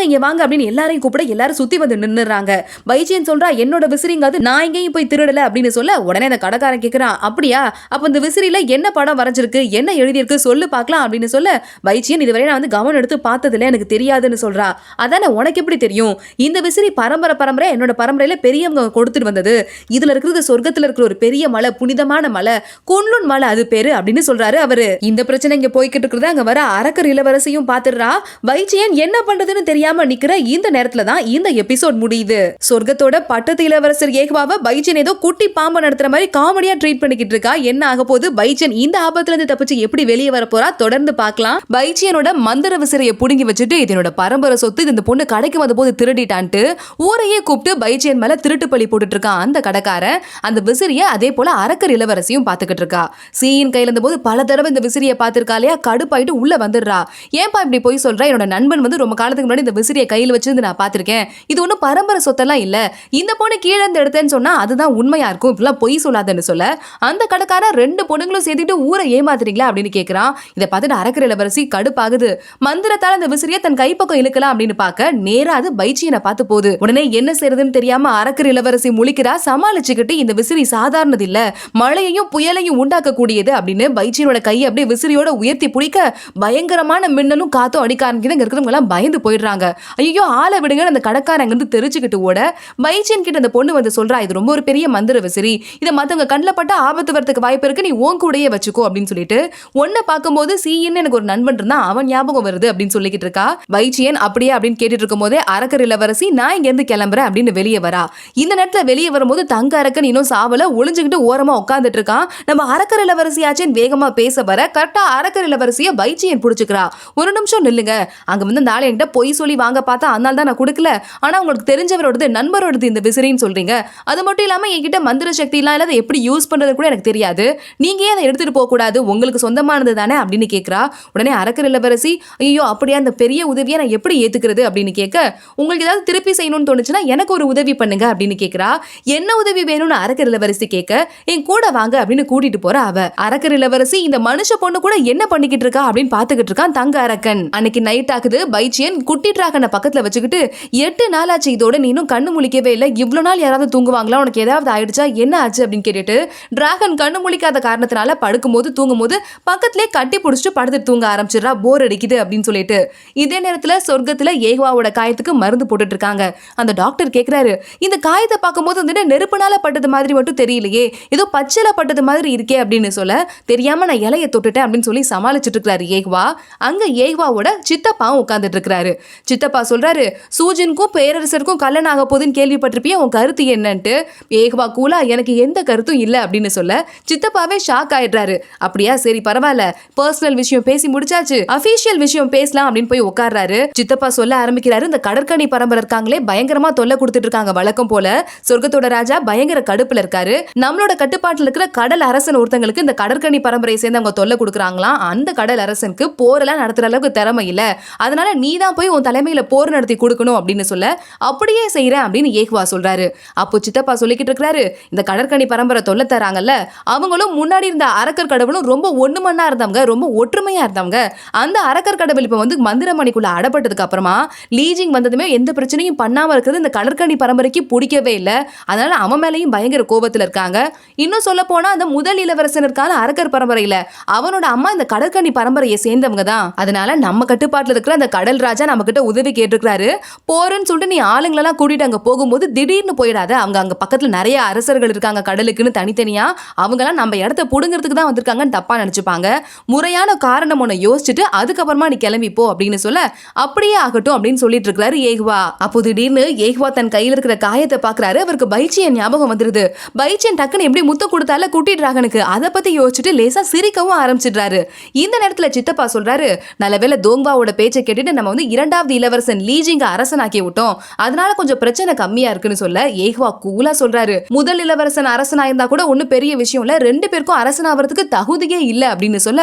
இங்க வாங்க அப்படின்னு எல்லாரையும் கூப்பிட எல்லாரும் சுத்தி வந்து நின்னுறாங்க. பைஜியன் சொல்றா, என்னோட விசிறிங்காது, நான் எங்கேயும் போய் திருடல அப்படின்னு சொல்ல, உடனே அந்த கடைக்காரன் கேட்கிறான், அப்படியா, அப்ப இந்த விசிறியில என்ன படம் வரைஞ்சிருக்கு, என்ன எழுதியிருக்கு சொல்லு பார்க்கலாம் அப்படின்னு சொல்ல, பைஜியன் இதுவரை நான் வந்து கவனம் எடுத்து பார்த்ததில்ல, எனக்கு தெரியாதுன்னு சொல்றா. அதானே உனக்கு எப்படி தெரியும், இந்த விசிறி பரம்பரை என்னோட பரம்பரையில பெரியவங்க கொடுத்துட்டு வந்தது, இதுல இருக்கிறது சொர்க்கத்துல இருக்கிற ஒரு பெரிய மலை, புனிதமான மலை, குன்லுன் மலை அது பேரு அப்படின்னு சொல்றாரு அவரு. இந்த பிரச்சனை இங்க போய்கிட்டு இருக்கிறது அங்க வர அரக்கர் இளவரசியும் பாத்துடுறா. பைஜியன் என்ன பண்றதுன்னு தெரியாம நிக்கிற இந்த நேரத்துல தான் இந்த எபிசோட் முடியுது. சொர்க்கத்தோட பட்டத்து இளவரசர் ஏகவாவை பைஜியன் ஏதோ குட்டி பாம்பு நடத்துற மாதிரி காமெடியா ட்ரீட் பண்ணிக்கிட்டு இருக்கா. என்ன ஆக போகுது, பைஜியன் இந்த ஆபத்துல இருந்து தப்பிச்சு எப்படி வெளியே வர போறா, தொடர்ந்து பார்க்கலாம். பைஜியனோட மந்திர விசிறியை புடுங்கி வச்சுட்டு, இதனோட பரம்பரை சொத்து, இந்த பொண்ணு கடைக்கு வந்த போது திருடிட்டான்ட்டு ஊரையே கூப்பிட்டு பைஜியன் மேல திருட்டு பழி போட்டுட்டு இருக்கான் அந்த கடைக்காரன். அந்த விசிறிய அதே போல அரக்கர் இளவரசியும் பாத்துக்கிட்டு இருக்கா. சீயின் கையில இருந்த போது பல தடவை இந்த விசிறியை பாத்திருக்காலையா, கடுப்பாயிட்டு உள்ள வந்துடுறா. ஏன்பா இப்படி போய் சொல்ற, என்னோட நண்பன் வந்து ரொம்ப காலத்துக்கு முன்னாடி இந்த விசிறியை கையில் வச்சிருந்து நான் பாத்திருக்கேன், இது ஒன்னும் பரம்பரை சொத்தெல்லாம் இல்ல, இந்த பொண்ணு கீழே இருந்து எடுத்தேன்னு சொன்னா அதுதான் உண்மையா இருக்கும், இப்பெல்லாம் பொய் சொல்லாதன்னு சொல்ல, அந்த கடைக்காரன் 2 பொண்ணுங்களும் சேர்த்துட்டு ஊரை ஏமாத்துறீங்களா அப்படின்னு கேட்கிறான். இதை பார்த்துட்டு அரக்கர் இளவரசி கடுப்பாகுது. மந்திரத்தால அந்த விசிறியை தன் கைப்பக்கம் இழுக்கலாம் அப்படின்னு பார்க்க நேரா அது பைஜியனை பார்த்து போகுது. உடனே என்ன செய்யறதுன்னு தெரியாம அரக்கர் இளவரசி முழிக்கிறா. சமாளிச்சுக்கிட்டு, இந்த விசிறி சாதாரணது இல்ல, மழையையும் புயலையும் உண்டாக்க கூடியது அப்படின்னு பைஜியனோட கையை அப்படியே விசிறியோட உயர்த்தி பிடிக்க, பயங்கரமான மின்னலும் காத்தும் அடிக்க ஆரம்பிக்குது. இங்க இருக்கிறவங்க எல்லாம் பயந்து போயிடுறாங்க. ஐயோ ஆளை விடுங்க, அந்த கடைக்காரன் அங்கிருந்து தெரிச்சுக்கிட்டு ஓட, பைஜியன் கிட்ட அந்த பொண்ணு வந்து சொல்றா, இது ரொம்ப ஒரு பெரிய மந்திர விசிறி, இதை மத்தவங்க கண்ணில் பட்ட ஆபத்து வரதுக்கு வாய்ப்பு இருக்கு, நீ உன் கூடயே வச்சுக்கோ அப்படின்னு சொல்லிட்டு, ஒன்ன பார்க்கும்போது சீன்னு எனக்கு ஒரு நண்பன் இருந்தா அவன் ஞாபகம் வருது அப்படின்னு சொல்லிக்கிட்டு இருக்கா. பைஜியன் அப்படியே அப்படின்னு கேட்டுட்டு இருக்கும் போதே அரக்கர் இளவரசி, நான் இங்க இருந்து கிளம்புறேன் அப்படின்னு வெளியே வரா. இந்த நேரத்துல வெளியே வரும்போது தங்க அரக்கன் இன்னும் சாவல, ஒளிஞ்சுக்கிட்டு ஓரமா உட்கார்ந்துட்டு இருக்கான். நம்ம அரக்கர் இளவரசியாச்சேன்னு வேகமா பேச வர கரெக்டா அரக்கர் இளவரசிய பைஜியன் புடிச்சுக்கிறா. ஒரு நிமிஷம் நில்லுங்க, அங்க வந்து இந்த ஆளு என்கிட்ட பொய் சொல்லி வாங்க பார்த்தா அதனால தான் நான் கொடுக்கல, ஆனா உங்களுக்கு தெரிஞ்சவரோடது நண்பரோடது இந்த விசிறின்னு சொல்றீங்க, அது மட்டும் இல்லாம என்கிட்ட மந்திர சக்தி எல்லாம் இல்லாத எப்படி யூஸ் பண்றது கூட எனக்கு தெரியாது, நீங்க ஏன் அதை எடுத்துட்டு போக கூடாது, உங்களுக்கு சொந்தமானது தானே அப்படின்னு கேட்கிறா. உடனே அரக்கர் இளவரசி, ஐயோ அப்படியே அந்த பெரிய உதவியை நான் எப்படி ஏத்துக்கிறது அப்படின்னு கேட்க, உங்களுக்கு ஏதாவது திருப்பி செய்யணும்னு தோணுச்சுன்னா எனக்கு ஒரு உதவி பண்ணுங்க அப்படின்னு கேட்கிறா. என்ன உதவி வேணும்னு அரக்கர் இளவரசி கேட்க, என் கூட வாங்க அப்படின்னு கூட்டிட்டு போற அவ. அரக்கர் இளவரசி இந்த மனுஷ பொண்ணு கூட என்ன பண்ணிக்கிட்டு இருக்கா அப்படின்னு பாத்துக்கிட்டு இருக்கான் தங்க அரக்கன். அன்னைக்கு நைட் ஆகுது. பைஜியன் குட்டி டிராகனை பக்கத்துல வச்சுக்கிட்டு, 8 நாள் ஆச்சு இதோட நீ இன்னும் கண்ணு முழிக்கவே இல்லை, இவ்வளவு நாள் யாராவது தூங்குவாங்களா, உனக்கு ஏதாவது ஆயிடுச்சா, என்ன ஆச்சு அப்படின்னு கேட்டுட்டு, டிராகன் கண்ணு முழிக்காத காரணத்தினால படுக்கும்போது தூங்கும்போது பக்கத்திலே கட்டி பிடிச்சிட்டு படுத்து தூங்க ஆரம்பிச்சிடறா, போர் அடிக்குது அப்படின்னு சொல்லிட்டு. இதே நேரத்துல சொர்க்கத்துல ஏகவாவோட காயத்துக்கு மருந்து போட்டுட்டு இருக்காங்க. அந்த டாக்டர் கேக்குறாரு, இந்த காயத்தை பார்க்கும்போது வந்துட்டு நெருப்புனால பட்டது மாதிரி மட்டும் தெரியலையே, ஏதோ பச்சைல பட்டது மாதிரி இருக்கே அப்படின்னு சொல்ல, தெரியாம நான் இலைய தொட்டுட்டேன் அப்படின்னு சொல்லி சமாளிச்சுட்டு இருக்காரு ஏகவா. அங்க ஏகவாவோட சித்தப்பாவும் உட்கார்ந்துட்டு இருக்காரு. சித்தப்பா சொல்றாரு, சூஜனுக்கும் பேரரசருக்கும் கல்யாணம் ஆக போகுதுன்னு கேள்விப்பட்டிருப்பிய, உன் கருத்து என்னன்ட்டு. ஏகவா கூலா, எனக்கு எந்த கருத்தும் இல்ல அப்படின்னு சொல்ல, சித்தப்பாவே ஷாக் ஆயிடுறாரு. அப்படியா, சரி பரவாயில்ல, பர்சனல் விஷயம் பேசி முடிச்சாச்சு, அபிஷியல் விஷயம் பேசலாம் அப்படின்னு போய் உட்கார்றாரு. சித்தப்பா சொல்ல ஆரம்பிக்கிறாரு, இந்த கடற்கனி பரம்பரை இருக்காங்களே பயங்கரமா தொல்லை கொடுத்துட்டு இருக்காங்க வழக்கம் போல, சொர்க்கத்தோட ராஜா பயங்கர கடுப்புல இருக்காரு, நம்மளோட கட்டுப்பாட்டுல இருக்கிற கடல் அரசன் ஒருத்தங்களுக்கு இந்த கடற்கனி பரம்பரையை சேர்ந்து அவங்க தொல்லை கொடுக்குறாங்களாம், அந்த கடல் அரசனுக்கு போரெல்லாம் நடத்துற அளவுக்கு திறமை இல்ல, அதனால நீ தான் போய் உன் தலைமையில போர் நடத்தி கொடுக்கணும் அப்படின்னு சொல்ல, அப்படியே செய்யறேன் அப்படின்னு ஏகவா சொல்றாரு. அப்போ சித்தப்பா சொல்லிக்கிட்டு இருக்காரு, இந்த கடற்கனி பரம்பரை தொல்லை தராங்கல்ல, அவங்களும் முன்னாடி இருந்த அரக்கர் கடவுளும் ரொம்ப ஒண்ணுமண்ணா இருந்தவங்க, ரொம்ப ஒற்றுமையா இருந்தவங்க, அந்த அரக்கர் கடவுள் இப்ப வந்து மந்திரமணிக்குள்ள அடப்பட்டதுக்கு அப்புறமா லீஜிங் வந்ததுமே எந்த பிரச்சனையும் பண்ணாம இருக்கிறது இந்த கடற்கனி பரம்பரைக்கு பிடிக்கவே இல்லை, அதனால அவன் மேலையும் பயங்கர கோபத்துல இருக்காங்க. இன்னும் சொல்ல போனா அந்த முதல் இளவரசன் இருக்கான அரக்கர் பரம்பரையில அவனோட அம்மா இந்த கடற்கனி பரம்பரையை சேர்ந்தவங்க தான், அதனால நம்ம கட்டுப்பாட்டுல இருக்கிற அந்த கடல் ராஜா நம்ம கிட்ட உதவி கேட்டிருக்காரு, போறன்னு சொல்லிட்டு நீ ஆளுங்களெல்லாம் கூட்டிட்டு அங்க போகும்போது திடீர்னு போயிடாத, அவங்க அங்க பக்கத்துல நிறைய அரசர்கள் இருக்காங்க கடலுக்குன்னு தனித்தனியா, அவங்கெல்லாம் நம்ம இடத்த புடுங்கிறதுக்கு தான் வந்திருக்காங்கன்னு தப்பா நினைச்சுப்பாங்க, முறையான காரணம் ஒண்ணு யோசிச்சுட்டு அதுக்கப்புறமா நீ கிளம்பி போ அப்படின்னு சொல்ல, அப்படியே ஆகட்டும் அப்படின்னு சொல்லிட்டு இருக்காரு ஏகவா. அப்போ திடீர்னு ஏகவா தன் கையில இருக்கிற காயத்தை பாக்குறாரு, அவருக்கு பைஜியன் ஞாபகம் வந்துருது. பைஜியன் டக்குன்னு எப்படி முத்தம் கொடுத்தால குட்டி டிராகனுக்கு, அதை பத்தி யோசிச்சுட்டு லேசா சிரிக்கவும் ஆரம்பிச்சிடுறாரு. இந்த நேரத்துல சித்தப்பா சொல்றாரு, நல்லவேளை தோங்வாவோட பேச்சை கேட்டுட்டு நம்ம வந்து 2வது இளவரசன் லீஜிங்க அரசனாக்கி விட்டோம், அதனால கொஞ்சம் பிரச்சனை கம்மியா இருக்குன்னு சொல்ல, ஏகவா கூலா சொல்றாரு, முதல் இளவரசன் அரசனா இருந்தா கூட ஒன்னும் பெரிய விஷயம் இல்ல, 2 பேருக்கும் அரசனாவதுக்கு தகுதியே இல்ல அப்படின்னு சொல்ல,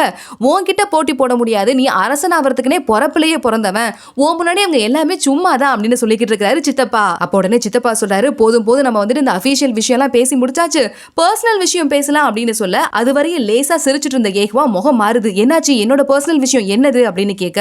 உன்கிட்ட போட்டி போட முடியாது, நீ அரசனாவதுக்குனே பொறப்பிலேயே பிறந்தவன், ஓ முன்னாடி அவங்க எல்லாமே சும்மா தான் அப்படின்னு சொல்லிக்கிட்டு இருக்காரு சித்தப்பா. அப்போ உடனே சித்தப்பா சொல்றாரு, போதும் போதும் நம்ம வந்துட்டு இந்த அபிஷியல் விஷயம் எல்லாம் பேசி முடிச்சாச்சு, பர்சனல் விஷயம் பேசலாம் அப்படின்னு சொல்ல அதுவரையும் லேசா சிரிச்சிட்டு இருந்த ஏஹ்வா முகம் மாறுது. என்னாச்சு, என்னோட பர்சனல் விஷயம் என்னது அப்படின்னு கேட்க,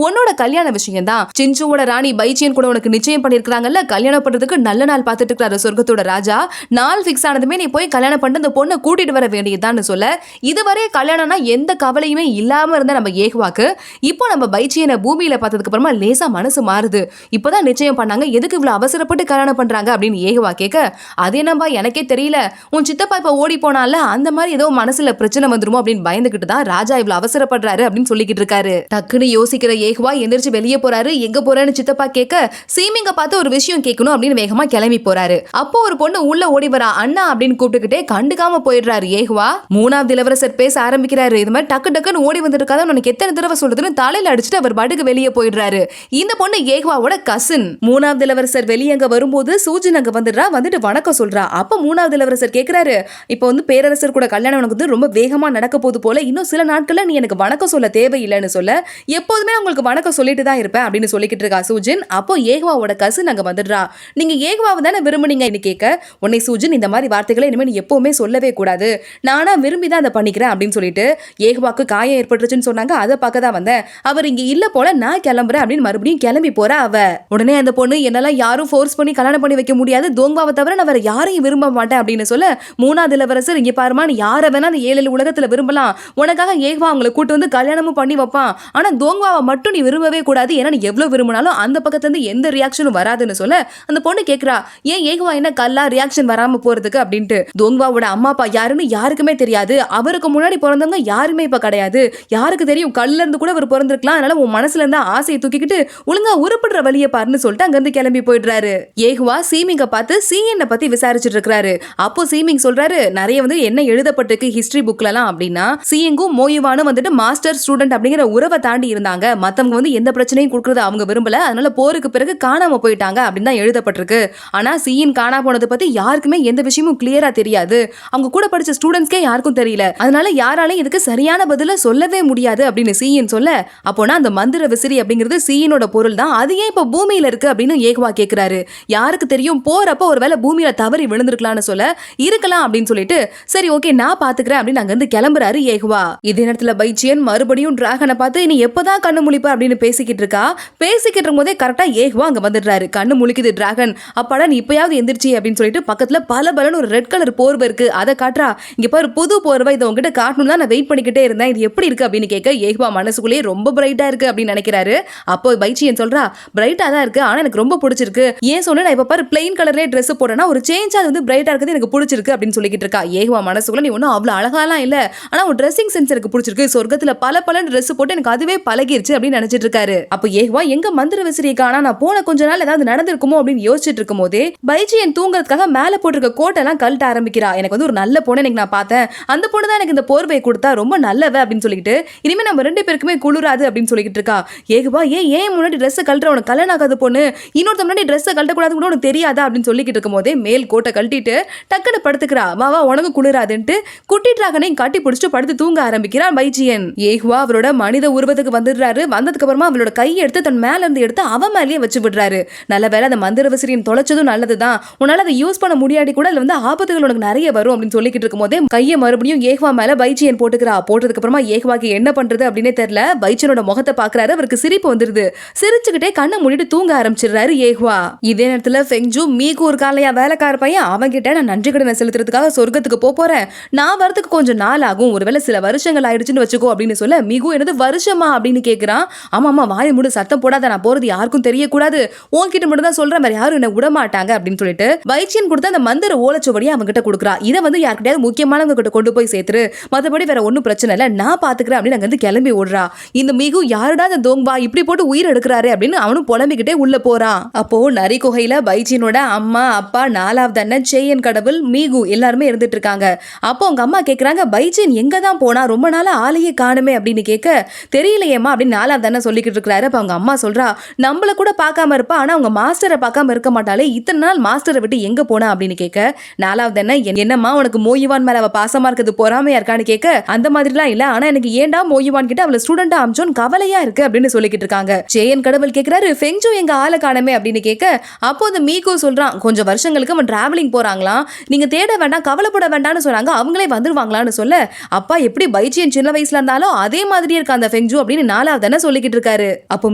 உன்னோட கல்யாண விஷயம் தான், சின்சுவோட ராணி பைச்சியன் கூட உனக்கு நிச்சயம் பண்ணிருக்காங்கல்ல, கல்யாணம் பண்றதுக்கு நல்ல நாள் பார்த்துட்டு இருக்காரு சொர்க்கத்தோட ராஜா, நாள் பிக்ஸ் ஆனதுமே நீ போய் கல்யாணம் பண்ணி அந்த பொண்ணை கூட்டிட்டு வர வேண்டியதுதான் சொல்ல, இதுவரை கல்யாணம்னா எந்த கவலையுமே இல்லாம இருந்த நம்ம ஏஹ்வாக்கு இப்போ நம்ம பைச்சியனை பூமியில பார்த்ததுக்கு அப்புறமா லேசா மனசு மாறுது. இப்பதான் நிச்சயம் பண்ணாங்க, எதுக்கு இவ்வளவு அவசரப்பட்டு கல்யாணம் பண்றாங்க அப்படின்னு ஏஹ்வா கேட்க, அது என்னப்பா எனக்கே தெரியல, உன் சித்தப்பா இப்ப ஓடி போனால அந்த மாதிரி ஏதோ மனசுல பிரச்சனை வந்துருமோ அப்படின்னு பயந்துகிட்டு தான் ராஜா இவ்வளவு அவசரப்படுறாரு அப்படின்னு சொல்லிக்கிட்டு இருக்காரு. டக்குன்னு யோசிக்கிற ஏஹ்வா எந்திரிச்சு வெளியே போறாரு. எங்க போறேன்னு சித்தப்பா கேட்க, சீமிங்க பார்த்து ஒரு விஷயம் கேட்கணும் அப்படின்னு வேகமா கிளம்பி போறாரு. அப்போ ஒரு பொண்ணு உள்ள ஓடி வரா, அண்ணா அப்படின்னு கூப்பிட்டுக்கிட்டே கண்டுக்காம போயிடுறாரு ஏஹ்வா. மூணாவது இளவரசர் பேச ஆரம்பிக்கிறாரு. இது மாதிரி டக்கு டக்குன்னு ஓடி வந்திருக்காத உனக்கு எத்தனை தடவை சொல்றதுன்னு தலையில அடிச்சுட்டு அவர் பாட்டுக்கு வெளியே போயிடுறாரு. இந்த பொண்ணு ஏஹ்வாவோட கசின். மூணாவது இளவரசர் வெளியே அங்க வரும்போது சூஜன் அங்க வந்துட்டு வணக்கம் சொல்றா. அப்ப மூணாவது இளவரசர் கேக்குறாரு, இப்ப வந்து பேரரசர் கூட கல்யாணம் உனக்கு வந்து ரொம்ப வேகமா நடக்க போது போல, இன்னும் சில நாட்கள்ல நீ எனக்கு வணக்கம் சொல்ல தேவையில்லைன்னு சொல்ல, எப்போதுமே உங்களுக்கு வணக்கம் சொல்லிட்டு தான் இருப்பேன் அப்படின்னு சொல்லிக்கிட்டு இருக்கா சூஜன். அப்போ ஏஹ்வாவோட கசின் அங்க வந்துடுறா. நீங்க ஏஹ்வாவை தானே விரும்புனீங்கன்னு கேட்க, உன்னை சூஜன் இந்த மாதிரி வார்த்தைகளை இனிமே நீ எப்பவுமே சொல்லவே கூடாது, நானா விரும்பி தான் அதை பண்ணிக்கிறேன் அப்படின்னு சொல்லிட்டு, ஏஹ்வாக்கு காயம் ஏற்பட்டுச்சுன்னு சொன்னாங்க, அதை பார்க்க தான் வந்தேன், அவர் இங்க இல்ல போல, நான் கிளம்புறேன் அப்படின்னு மறுபடியும் கிளம்பி போறா அவ. உடனே அந்த பொண்ணு, என்னெல்லாம் யாரும் ஃபோர்ஸ் பண்ணி கல்யாணம் பண்ணி வைக்க முடியாது, தோங்வாவை தவிர நான் வேற யாரையும் விரும்ப மாட்டேன் அப்படின்னு சொல்ல, மூணாவது இளவரசர், இங்க பாருமா, நீ யாரை வேணா அந்த 7 உலகத்துல விரும்பலாம், உனக்காக ஏஹ்வா அவங்களை கூட்டு வந்து கல்யாணமும் பண்ணி வைப்பான், ஆனா தோங்வாவை மட்டும் நீ விரும்பவே கூடாது, ஏன்னா நீ எவ்வளவு விரும்பினாலும் அந்த பக்கத்துல இருந்து எந்த ரியாக்ஷனும் வராதுன்னு சொல்ல, அந்த பொண்ணு கேக்குறா, ஏன் ஏஹ்வா என்ன கல்லா ரியாக்ஷன் வராம போறதுக்கு அப்படின்ட்டு. தோங்வாவோட அம்மா அப்பா யாருன்னு யாருக்குமே தெரியாது, அவருக்கு முன்னாடி பிறந்தவங்க யாருமே இப்ப கிடையாது, யாருக்கு தெரியும், கல்ல இருந்து கூட அவர் பிறந்திருக்கலாம், அதனால உன் மனசுல இருந்தா ஆசையை தூக்கிக்கிட்டு ஒழுங்கா உருப்படுற வழியை பாருன்னு சொல்லிட்டு அங்கிருந்து கிளம்பி போயிடுறாரு. ஏஹ்வா சீமிங்க பார்த்து சீயனை பத்தி விசாரிச்சுட்டு இருக்காரு. அப்போ சீமிங் சொல்றாரு, நிறைய வந்து என்ன எழுதப்பட்டிருக்கு ஹிஸ்டரி புக்லலாம் அப்படின்னா, சீயங்கும் மோயுவானும் வந்துட்டு மாஸ்டர் ஸ்டூடெண்ட் அப்படிங்கிற உறவை தாண்டி இருந்தாங்க, மத்தவங்க வந்து எந்த பிரச்சனையும் கொடுக்கறத அவங்க விரும்பல, அதனால போருக்கு பிறகு காணாம போயிட்டாங்க அப்படின்னு தான் எழுதப்பட்டிருக்கு. ஆனா சீயன் காணா போனதை பத்தி யாருக்குமே எந்த விஷயமும் கிளியரா தெரியாது, அவங்க கூட படிச்ச ஸ்டூடெண்ட்ஸ்க்கே யாருக்கும் தெரியல, அதனால யாராலையும் இதுக்கு சரியான பதில சொல்லவே முடியாது அப்படின்னு சீயன் சொல்ல, அப்போனா அந்த மந்திர விசிறி அப்படிங்கிறது சீயனோட பொருள் தான், அது ஏன் இப்ப பூமியில இருக்கு அப்படின்னு ஏஹ்வா கேக்குறாரு. யாருக்கு தெரியும், போறப்ப ஒருவேளை பூமியில தவறி விழுந்திருக்கலாம்னு சொல்ல, இருக்கலாம் அப்படின்னு சொல்லிட்டு, சரி ஓகே நான் பாத்துக்கிறேன் அப்படின்னு அங்க இருந்து கிளம்புறாரு ஏஹ்வா. இதே நேரத்துல பைச்சியன் மறுபடியும் டிராகனை பார்த்து, நீ எப்பதான் கண்ணு முழிப்ப அப்படின்னு பேசிக்கிட்டு இருக்கா. பேசிக்கிட்டு இருக்கும் போதே கரெக்டா ஏஹ்வா அங்க வந்துடுறாரு. கண்ணு முழிக்குது டிராகன். அப்பாடா நீ இப்பயாவது எந்திரிச்சி அப்படின்னு சொல்லிட்டு பக்கத்துல பலன்னு ஒரு ரெட் கலர் போர்வை இருக்கு, அதை காட்டுறா. இங்க பாரு புது போர்வை, இதை உங்ககிட்ட காட்டணும் தான் நான் வெயிட் பண்ணிக்கிட்டே இருந்தேன், இது எப்படி இருக்கு அப்படின்னு கேட்க, ஏஹ்வா மனசுக்குள்ளேயே ரொம்ப பிரைட்டா இருக்கு அப்படின்னு நினைக்கிறாரு. அப்போ பைச்சியன் சொல்றா, பிரைட்டா தான் இருக்கு, ஆனா எனக்கு ரொம்ப பிடிச்சிருக்கு, ஏன் சொன்ன நான் இப்ப பாரு பிளைன் கலர்லயே ட்ரெஸ் போடுறேன்னா ஒரு சேஞ்ச் அது வந்து பிரைட்டா இருக்குது எனக்கு பிடிச்சிருக்கு அப்படின்னு சொல்லிக்கிட்டு இருக்கா. ஏஹ்வா மனசுக்குள்ள, நீ ஒன்னும் அவ்வளவு அழகாலாம் இல்ல, ஆனா உன் ட்ரெஸ்ஸிங் சென்ஸ் எனக்கு பிடிச்சிருக்கு, சொர்க்கத்துல பல ட்ரெஸ் போட்டு எனக்கு அதுவே பழகிருச்சு அப்படின்னு நினைச்சிட்டு இருக்காரு. அப்போ ஏஹ்வா எங்க மந்திர விசிறியை காணா, நான் போன கொஞ்ச நாள் ஏதாவது நடந்திருக்குமோ அப்படின்னு யோசிச்சுட்டு இருக்கும் போதே பைச்சியன் தூங்குறதுக்காக மேல போட்டிருக்க கோட்டெல்லாம் கழட்ட ஆரம்பிக்கிறா. எனக்கு வந்து ஒரு நல்ல பொண்ணு எனக்கு நான் பார்த்தேன், அந்த பொண்ணு தான் எனக்கு இந்த போர்வை கொடுத்தா, ரொம்ப நல்லவ அப்படின்னு சொல்லிட்டு, இனிமே நம்ம 2 பேருக்குமே குளிராது அப்படின்னு சொல்லிக்கிட்டு இருக்கா. ஏஹ்வா ஏன் முன்னாடி ட்ரெஸ் கழட்ட, உனக்கு கல்யாணம் ஆகாத பொண்ணு, இன்னொருத்த முன்னாடி ட்ரெஸ் கழட்டக்கூடாது கூட உனக்கு தெரியாதா அப்படின்னு சொல்லிக்கிட்டு இருக்கும் போதே மேல் கோட்டை கழட்டிட்டு டக்குன்னு படுத்துக்கிறா. வா உனக்கு குளிராதுன்ட்டு குட்டி டிராகனையும் கட்டி பிடிச்சிட்டு படுத்து தூங்க ஆரம்பிக்கிறான் பைச்சியன். ஏஹ்வா அவரோட மனித உருவத்துக்கு வந்துடுறாரு. வந்ததுக்கு அப்புறமா அவளோட கையை எடுத்து தன் மேல இருந்து எடுத்து அவன் மேலேயே வச்சு விடுறாரு. நல்ல வேலை அந்த மந்திர விசிறியின் தொலைச்சதும் நல்லதுதான், உன்னால அதை யூஸ் பண்ண முடியாடி கூட அதுல வந்து ஆபத்துகள் உனக்கு நிறைய வரும் அப்படின்னு சொல்லிக்கிட்டு இருக்கும் போதே கையை மறுபடியும் ஏஹ்வா மேல பைச்சியன் போட்டுக்கிறா. போட்டதுக்கு அப்புறமா ஏஹ்வாக்கு என்ன பண்றது அப்படின்னே தெரியல. பைச்சியனோட முகத்தை பாக்குறாரு, அவருக்கு சிரிப்பு வந்துருது. சிரிச்சுக்கிட்டே கண்ணை மூடிட்டு தூங்க ஆரம்பிச்சிடுறாரு ஏஹ்வா. இதே நேரத்துல ஃபெங்ஜு மீகு ஒரு காலையா வேலைக்கார பையன், அவன்கிட்ட நான் நன்றி கடனை செலுத்துறதுக்காக சொர்க்கத்துக்கு போறேன், நான் வரதுக்கு கொஞ்சம் நாள் ஆகும், ஒருவேளை சில வருஷங்கள் ஆயிடுச்சுன்னு வச்சுக்கோ அப்படின்னு சொல்ல, மிகு என்னது வருஷமா அப்படின்னு கேக்குறான். ஆமாமா வாயை மூடு, சத்தம் போடாத, நான் போறது யாருக்கும் தெரியக்கூடாது, உன்கிட்ட மட்டும் தான் சொல்ற, மாதிரி யாரும் என்ன விட மாட்டாங்க அப்படின்னு சொல்லிட்டு பைச்சியன் கொடுத்த அந்த மந்திர ஓலைச்சுவடியை அவங்கிட்ட கொடுக்குறா. இதை வந்து யார்கிட்டயாவது முக்கியமானவங்க கிட்ட கொண்டு போய் சேர்த்துரு, மற்றபடி வேற ஒன்னும் பிரச்சனை இல்லை, நான் பாத்துக்கிறேன் அப்படின்னு அங்க இருந்து கிளம்பி ஓடுறா. இந்த மிகு யாருடா அந்த தோங்பா இப்படி போட்டு உயிர் எடுக்கிறாரு அப்படின்னு அவனும் புலம்பிக்கிட்டே உள்ள போறான். அப்போ நரி குகையில பைச்சியனோட அம்மா அப்பா 4வது அண்ணன் சேயன் கடவுள் மீகு எல்லாருமே இருந்துட்டு இருக்காங்க. அப்போ அவங்க அம்மா கேக்குறாங்க, பைச்சியன் எங்க தான் போனா, ரொம்ப நாளா ஆளையே காணுமே அப்படின்னு கேட்க, தெரியலையேம்மா அப்படின்னு 4வது அண்ணன் சொல்லிக்கிட்டு இருக்காரு. அப்ப அவங்க அம்மா சொல்றா, நம்மள கூட பார்க்காம இருப்பா, ஆனா அவங்க மாஸ்டரை பார்க்காம இருக்க மாட்டாலே, இத்தனை நாள் மாஸ்டரை விட்டு எங்க போனா அப்படின்னு கேட்க, 4வது அண்ணன் என்னம்மா உனக்கு மோயுவான் மேல அவ பாசமா இருக்குது பொறாமையா இருக்கான்னு கேட்க, அந்த மாதிரிலாம் இல்ல, ஆனா எனக்கு ஏன்டா மோயுவான் கிட்ட அவளை ஸ்டூடெண்டா அமிச்சோன்னு கவலையா இருக்கு அப்படின்னு சொல்லிக்கிட்டு இருக்காங்க. சொல்றாங்க. சேயன் கடவுள் கேக்குறாரு ஃபெங்ஜூ எங்க ஆளை காணமே அப்படின்னு கேட்க அப்போ அந்த மீகோ சொல்றான் கொஞ்சம் வருஷங்களுக்கு அவன் டிராவலிங் போறாங்களாம், நீங்க தேட வேண்டாம் கவலைப்பட வேண்டாம்னு சொன்னாங்க, அவங்களே வந்துருவாங்களான்னு சொல்ல அப்பா எப்படி பைச்சியன் சின்ன வயசுல இருந்தாலும் அதே மாதிரியே இருக்க அந்த ஃபெங்ஜூ அப்படின்னு 4வது தானே சொல்லிக்கிட்டு இருக்காரு. அப்போ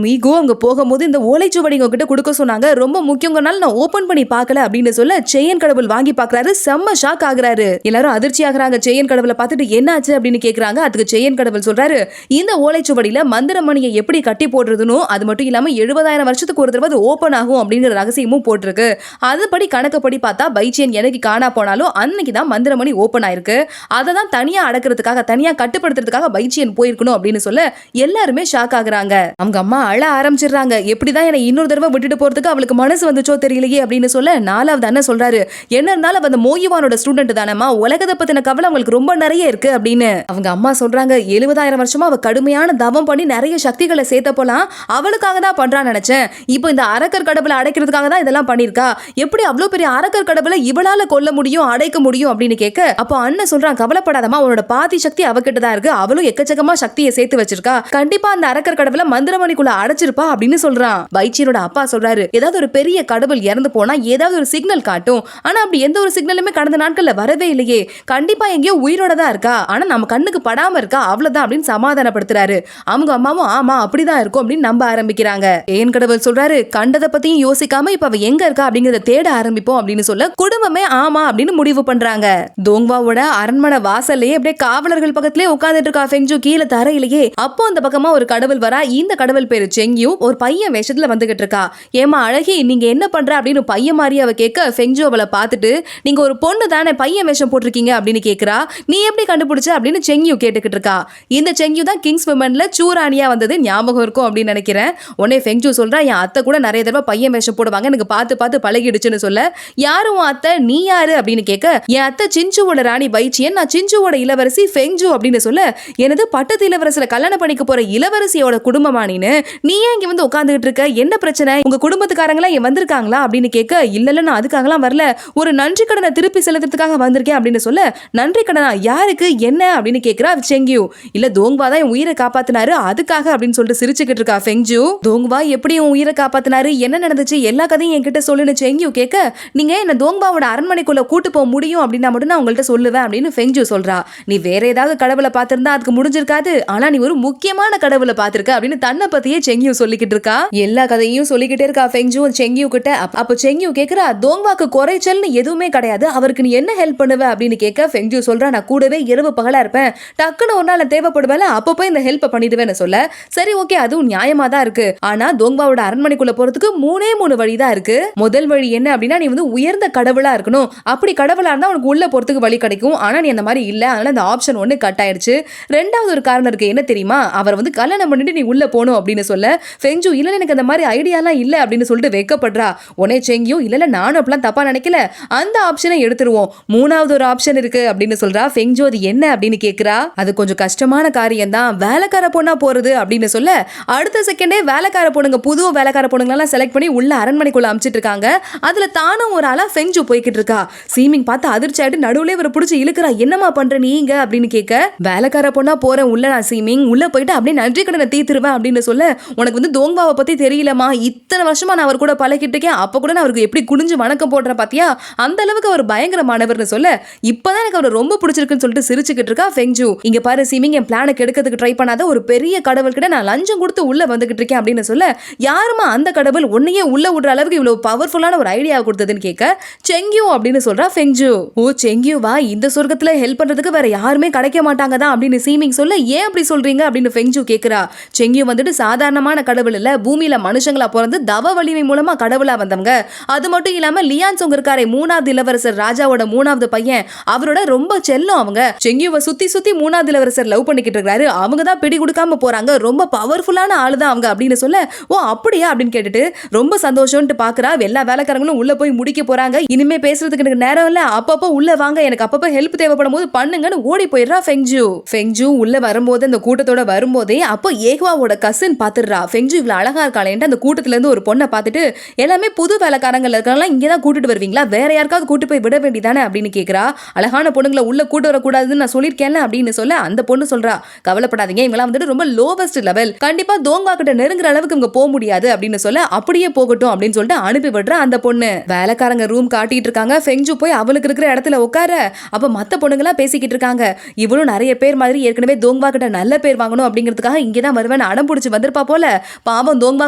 மீகோ அங்க போகும்போது இந்த ஓலைச்சுவடி உங்ககிட்ட கொடுக்க சொன்னாங்க, ரொம்ப முக்கியங்கனால நான் ஓபன் பண்ணி பார்க்கல அப்படின்னு சொல்ல சேயன் கடவுள் வாங்கி பாக்குறாரு. செம்ம ஷாக் ஆகுறாரு. எல்லாரும் அதிர்ச்சி ஆகுறாங்க. சேயன் கடவுளை பார்த்துட்டு என்னாச்சு அப்படின்னு கேக்குறாங்க. அதுக்கு சேயன் கடவுள் சொல்றாரு இந்த ஓலைச்சுவடியில மந்திரமணியை எப்படி கட்டி போடுறதுன்னு, அது மட்டும் இல்லாம 70,000 வருஷத்துக்கு ஒரு தடவை ஓபன் ஆகும் அப்படிங்கிற ரகசியமும் போட்டிருக்கு. அதுபடி கணக்குப்படி பார்த்தா பைச்சியன் எனக்கு காணா போனாலும் அன்னைக்கு தான் மந்திரமணி ஓபன் ஆயிருக்கு. அதை தான் தனியா அடக்கிறதுக்காக தனியா கட்டுப்படுத்துறதுக்காக பைச்சியன் போயிருக்கணும் அப்படின்னு சொல்ல எல்லாருமே ஷாக் ஆகுறாங்க. அவங்க அம்மா அழ ஆரம்பிச்சிடுறாங்க. எப்படிதான் என்னை இன்னொரு தடவை விட்டுட்டு போறதுக்கு அவளுக்கு மனசு வந்துச்சோ தெரியலையே அப்படின்னு சொல்ல 4வது அண்ணன் சொல்றாரு என்ன இருந்தாலும் அந்த மோயுவானோட ஸ்டூடெண்ட் தானேமா, உலகத்தை பத்தின கவலை அவங்களுக்கு ரொம்ப நிறைய இருக்கு அப்படின்னு. அவங்க அம்மா சொல்றாங்க 70,000 வருஷமா அவ கடுமையான தவம் பண்ணி நிறைய சக்திகளை சேர்த்த போலாம், அவளுக்காக தான் பண்றான்னு நினைச்சேன். இப்போ இந்த அரக்கர் கடவுளை அடைக்கிறதுக்காக தான் இதெல்லாம் பண்ணிருக்கா, எப்படி அவ்வளவு பெரிய அரக்கர் கடவுளை இவளால கொல்ல முடியும் அடைக்க முடியும் அப்படின்னு கேட்க அப்போ அண்ணன் சொல்றான் கவலைப்படாதமா, உன்னோட பாதி சக்தி அவகிட்ட தான் இருக்கு, அவளும் எக்கச்சக்கமா சக்தியை சேர்த்து வச்சிருக்கா, கண்டிப்பா அந்த அரக்கர் கடவுளை மந்திரமணிக்குள்ள அடைச்சிருப்பா அப்படின்னு சொல்றான். பைச்சியனோட அப்பா சொல்றாரு ஏதாவது ஒரு பெரிய கடவுள் இறந்து போனா ஏதாவது ஒரு சிக்னல் காட்டும், ஆனா அப்படி எந்த ஒரு சிக்னலுமே கடந்த நாட்கள்ல வரவே இல்லையே, கண்டிப்பா எங்கேயோ உயிரோட தான் இருக்கா, ஆனா நம்ம கண்ணுக்கு படாம இருக்கா அவ்வளவுதான் அப்படின்னு சமாதானப்படுத்துறாரு. அவங்க அம்மாவும் ஆமா அப்படிதான் இருக்கும் அப்படின்னு நம்ப ஆரம்பிக்கிறாங்க. ஏன் கடவுள் சொல்றாரு கண்டதை பத்தியும் யோசிக்காம இப்ப அவ எங்க இருக்கா அப்படிங்கறத தேட ஆரம்பிப்போம் அப்படின்னு சொல்ல குடும்பமே ஆமா அப்படின்னு முடிவு பண்றாங்க. தோங்வாவோட அரண்மனை வாசல்லையே அப்படியே காவலர்கள் பக்கத்திலே உட்கார்ந்துட்டு இருக்கா ஃபெங்ஜூ கீழே தரையிலேயே. அப்போ அந்த பக்கமா ஒரு கடவுள் வரா. இந்த கடவுள் பேரு செங்யூ, ஒரு பையன் வேஷத்துல வந்துகிட்டு இருக்கா. ஏமா அழகி நீங்க என்ன பண்ற அப்படின்னு பையன் மாதிரி அவ கேட்க ஃபெங்ஜூ அவளை பார்த்துட்டு நீங்க ஒரு பொண்ணு தானே பையன் வேஷம் போட்டிருக்கீங்க அப்படின்னு கேக்குறா. நீ எப்படி கண்டுபிடிச்ச அப்படின்னு செங்யூ கேட்டுக்கிட்டு இருக்கா. இந்த செங்யூ தான் கிங்ஸ் விமன்ல சூராணியா வந்தது ஞாபகம் இருக்கும் அப்படின்னு நினைக்கிறேன். உடனே ஃபெங்ஜூ சொல்றா என் அத்தை கூட நிறைய தடவை பையன் வேஷம் போடுவாங்க, எனக்கு பார்த்து பார்த்து பழகிடுச்சுன்னு சொல்ல யாரும் அத்தை நீ யாரு அப்படின்னு கேட்க என் அத்தை சின்சுவோட ராணி பைச்சியன், நான் சின்சுவோட இளவரசி ஃபெங்ஜூ அப்படின்னு சொல்ல எனது பட்டத்து இளவரசரை கல்யாணம் பண்ணிக்க போற இளவரசியோட குடும்பமானின்னு நீ ஏன் இங்க வந்து உட்கார்ந்துகிட்டு இருக்க, என்ன பிரச்சனை, உங்க குடும்பத்துக்காரங்களா இங்க வந்திருக்காங்களா அப்படின்னு கேட்க இல்ல நான் அதுக்காகலாம் வரல, ஒரு நன்றி கடனை திருப்பி செலுத்துறதுக்காக வந்திருக்கேன் அப்படின்னு சொல்ல நன்றி கடனா யாருக்கு என்ன அப்படின்னு கேக்குறா செங்யூ. இல்ல தோங்வா தான் என் உயிரை காப்பாத்தினாரு அதுக்காக அப்படின்னு சொல்லிட்டு சிரிச்சுக்கிட்டு இருக்கா ஃபெங்ஜூ. தோங்வா எப்படி உன் உயிரை காப்பாத்தினாரு என்ன நடந்துச்சு எல்லா கதையும் என்கிட்ட சொல்லுன்னு செங்யூ கேட்க நீங்க என்ன தோங்வாவோட அரண்மனைக்குள்ள கூட்டு போக முடியும் அப்படின்னா மட்டும் நான் உங்கள்கிட்ட சொல்லுவேன் அப்படின்னு ஃபெங்ஜூ சொல்றா. நீ வேற ஏதாவது கடவுளை பார்த்திருந்தா அதுக்கு முடிஞ்சிருக்காது, ஆனா நீ ஒரு முக்கியமான கடவுளை பார்த்திருக்க அப்படின்னு தன்னை பத்தியே செங்யூ சொல்லிக்கிட்டு இருக்கா. எல்லா கதையும் சொல்லிக்கிட்டே இருக்கா ஃபெங்ஜூ செங்யூ கிட்ட. அப்போ செங்யூ கேக்குறா தோங்வாக்கு குறைச்சல்னு எதுவுமே கிடையாது, அவருக்கு நீ என்ன ஹெல்ப் பண்ணுவ அப்படின்னு கேட்க ஃபெங்ஜூ சொல்றா நான் கூடவே இரவு பகலா இருப்பேன், டக்குன்னு ஒரு நாள் தேவைப்படுவேல அப்போ போய் இந்த ஹெல்ப் பண்ணிடுவேன்னு சொல்ல சரி ஓகே அதுவும் நியாயமா தான் இருக்கு, ஆனா தோங்வாவோட அரண்மனைக்குள்ள போறதுக்கு 3 வழி தான் இருக்கு. முதல் வழி என்ன அப்படின்னா நீ வந்து உயர்ந்த கடவுளா இருக்கணும், அப்படி கடவுளா இருந்தா உனக்கு உள்ள போறதுக்கு வழி கிடைக்கும், ஆனா நீ அந்த மாதிரி இல்ல, அதனால அந்த ஆப்ஷன் 1 கட் ஆயிடுச்சு. ரெண்டாவது ஒரு காரணம் இருக்கு என்ன தெரியுமா, அவர் வந்து கல்யாணம் பண்ணிட்டு நீ உள்ள போகணும் அப்படின்னு சொல்ல ஃபெங்ஜூ இல்ல எனக்கு அந்த மாதிரி ஐடியாலாம் இல்ல அப்படின்னு சொல்லிட்டு வெக்கப்படுறா. உடனே செங்யூ இல்ல நானும் அப்படிலாம் தப்பா நினைக்கல, அந்த ஆப்ஷனை எடுத்துருவோம், 3வது ஒரு ஆப்ஷன் இருக்கு அப்படின்னு சொல்றா. ஃபெங்ஜூ அது என்ன அப்படின்னு கேக்குறா. அது கொஞ்சம் கஷ்டமான காரியம் தான், வேலைக்கார பொண்ணா போறது அப்படின்னு சொல்ல அடுத்த செகண்டே வேலைக்கார பொண்ணுங்க புது வேலைக்கார பொண்ணுங்களெல்லாம் செலக்ட் பண்ணி உள்ள அரண்மனைக்குள்ள அமிச்சிட்டு இருக்காங்க. அதுல தானும் ஒரு ஆளா ஃபெங்ஜூ போய்கிட்டு இருக்கா. சீமிங் பார்த்து அதிர்ச்சி ஆயிட்டு நடுவுல இவரை பிடிச்சி இழுக்கிறா. என்னமா பண்ற நீங்க அப்படின்னு கேட்க வேலைக்கார பொண்ணா போறேன் உள்ள நான் சீமிங், உள்ள போயிட்டு அப்படியே நன்றி கடனை தீர்த்துருவேன் அப்படின்னு சொல்ல உனக்கு வந்து தோங்வாவை பத்தி தெரியலமா, இத்தனை வருஷமா நான் அவர் கூட பழகிட்டு இருக்கேன், அப்ப கூட நான் அவருக்கு எப்படி குனிஞ்சு வணக்கம் போடுற பாத்தியா, அந்த அளவுக்கு அவர் பயங்கரமானவர்னு சொல்ல இப்பதான் எனக்கு அவர் ரொம்ப பிடிச்சிருக்குன்னு சொல்லிட்டு சிரிச்சுக்கிட்டு இருக்கா ஃபெங்ஜூ. இங்க பாரு சீமிங் என் பிளானை கெடுக்கிறதுக்கு ட்ரை பண்ணாத, ஒரு பெரிய கடவுள் கிட்ட நான் லஞ்சம் கொடுத்து உள்ள வந்துகிட்டு இருக்கேன் அப்படின்னு சொல்ல யாருமா அந்த கடவுள் உன்னையே உள்ள விடுற அளவுக்கு இவ்வளவு பவர்ஃபுல்லான ஒரு ஐடியா கொடுத்ததுன்னு கேட்க செங்யூ அப்படின்னு சொல்றா ஃபெங்ஜூ. ஓ செங்யூவா, இந்த சொர்க்கத்துல ஹெல்ப் பண்றதுக்கு வேற யாருமே கிடைக்க மாட்டாங்க தான் அப்படின்னு சீமிங் சொல்ல ஏன் அப்படி சொல்றீங்க அப்படின்னு ஃபெங்ஜூ கேக்குறா. செங்யூ வந்துட்டு சாதாரணமான கடவுள் இல்ல, பூமியில மனுஷங்களா பிறந்து தவ வலிமை மூலமா கடவுளா வந்தவங்க, அது மட்டும் இல்லாம லியான் சொங் இருக்காரே 3வது இளவரசர் ராஜாவோட 3வது பையன், அவரோட ரொம்ப செல்லம் அவங்க. செங்யூவை சுத்தி சுத்தி 3வது இளவரசர் லவ் பண்ணிக்கிட்டு இருக்காரு, அவங்க தான் பிடி கொடுக்காம போறாங்க, ரொம்ப பவர்ஃபுல்லான ஆளு தான் அவங்க அப்படின்னு சொல்ல ஓ அப்படியா அப்படின்னு கேட்டுட்டு ரொம்ப சந்தோஷம்னு பாக்குறா. எல்லா வேலைக்காரங்களும் உள்ள போய் முடிக்க போறாங்க, இனிமே பேசுறதுக்கு எனக்கு நேரம் இல்ல, அப்பப்போ உள்ள வாங்க, எனக்கு அப்பப்போ ஹெல்ப் தேவைப்படும் போது பண்ணுங்கன்னு ஓடி போயிடுறா ஃபெங்ஜூ. ஃபெங்ஜூ உள்ள வரும்போது அந்த கூட்டத்தோட வரும்போதே அப்போ ஏஹ்வாவோட கசின் பாத்துடுறா. ஃபெங்ஜூ இவ்வளவு அழகா இருக்காளேன்ட்டு அந்த கூட்டத்துல இருந்து ஒரு பொண்ணை பார்த்துட்டு எல்லாமே புது வேலைக்காரங்கள் இருக்காங்களா, இங்கதான் கூட்டிட்டு வருவீங்களா, வேற யாருக்காவது கூட்டு போய் விட வேண்டியதானே அப்படின்னு கேக்குறா. அழகான பொண்ணுங்களை உள்ள கூட்டு வரக்கூடாதுன்னு நான் சொல்லியிருக்கேன்ல அப்படின்னு சொல்ல அந்த பொண்ணு சொல்றா கவலைப்படாதீங்க, இவங்களாம் வந்துட்டு ரொம்ப லோவஸ்ட் லெவல், கண்டிப்பா தோங்க தோங்கா கிட்ட நெருங்குற அளவுக்கு இவங்க போக முடியாது அப்படின்னு சொல்ல அப்படியே போகட்டும் அப்படின்னு சொல்லிட்டு அனுப்பி விடுற அந்த பொண்ணு. வேலைக்காரங்க ரூம் காட்டிட்டு இருக்காங்க. ஃபெங்ஜு போய் அவளுக்கு இருக்கிற இடத்துல உட்கார. அப்ப மத்த பொண்ணுங்களா பேசிக்கிட்டு இருக்காங்க. இவளும் நிறைய பேர் மாதிரி ஏற்கனவே தோங்வா கிட்ட நல்ல பேர் வாங்கணும் அப்படிங்கிறதுக்காக இங்கதான் வருவேன் அடம் பிடிச்சு வந்திருப்பா போல. பாவம் தோங்வா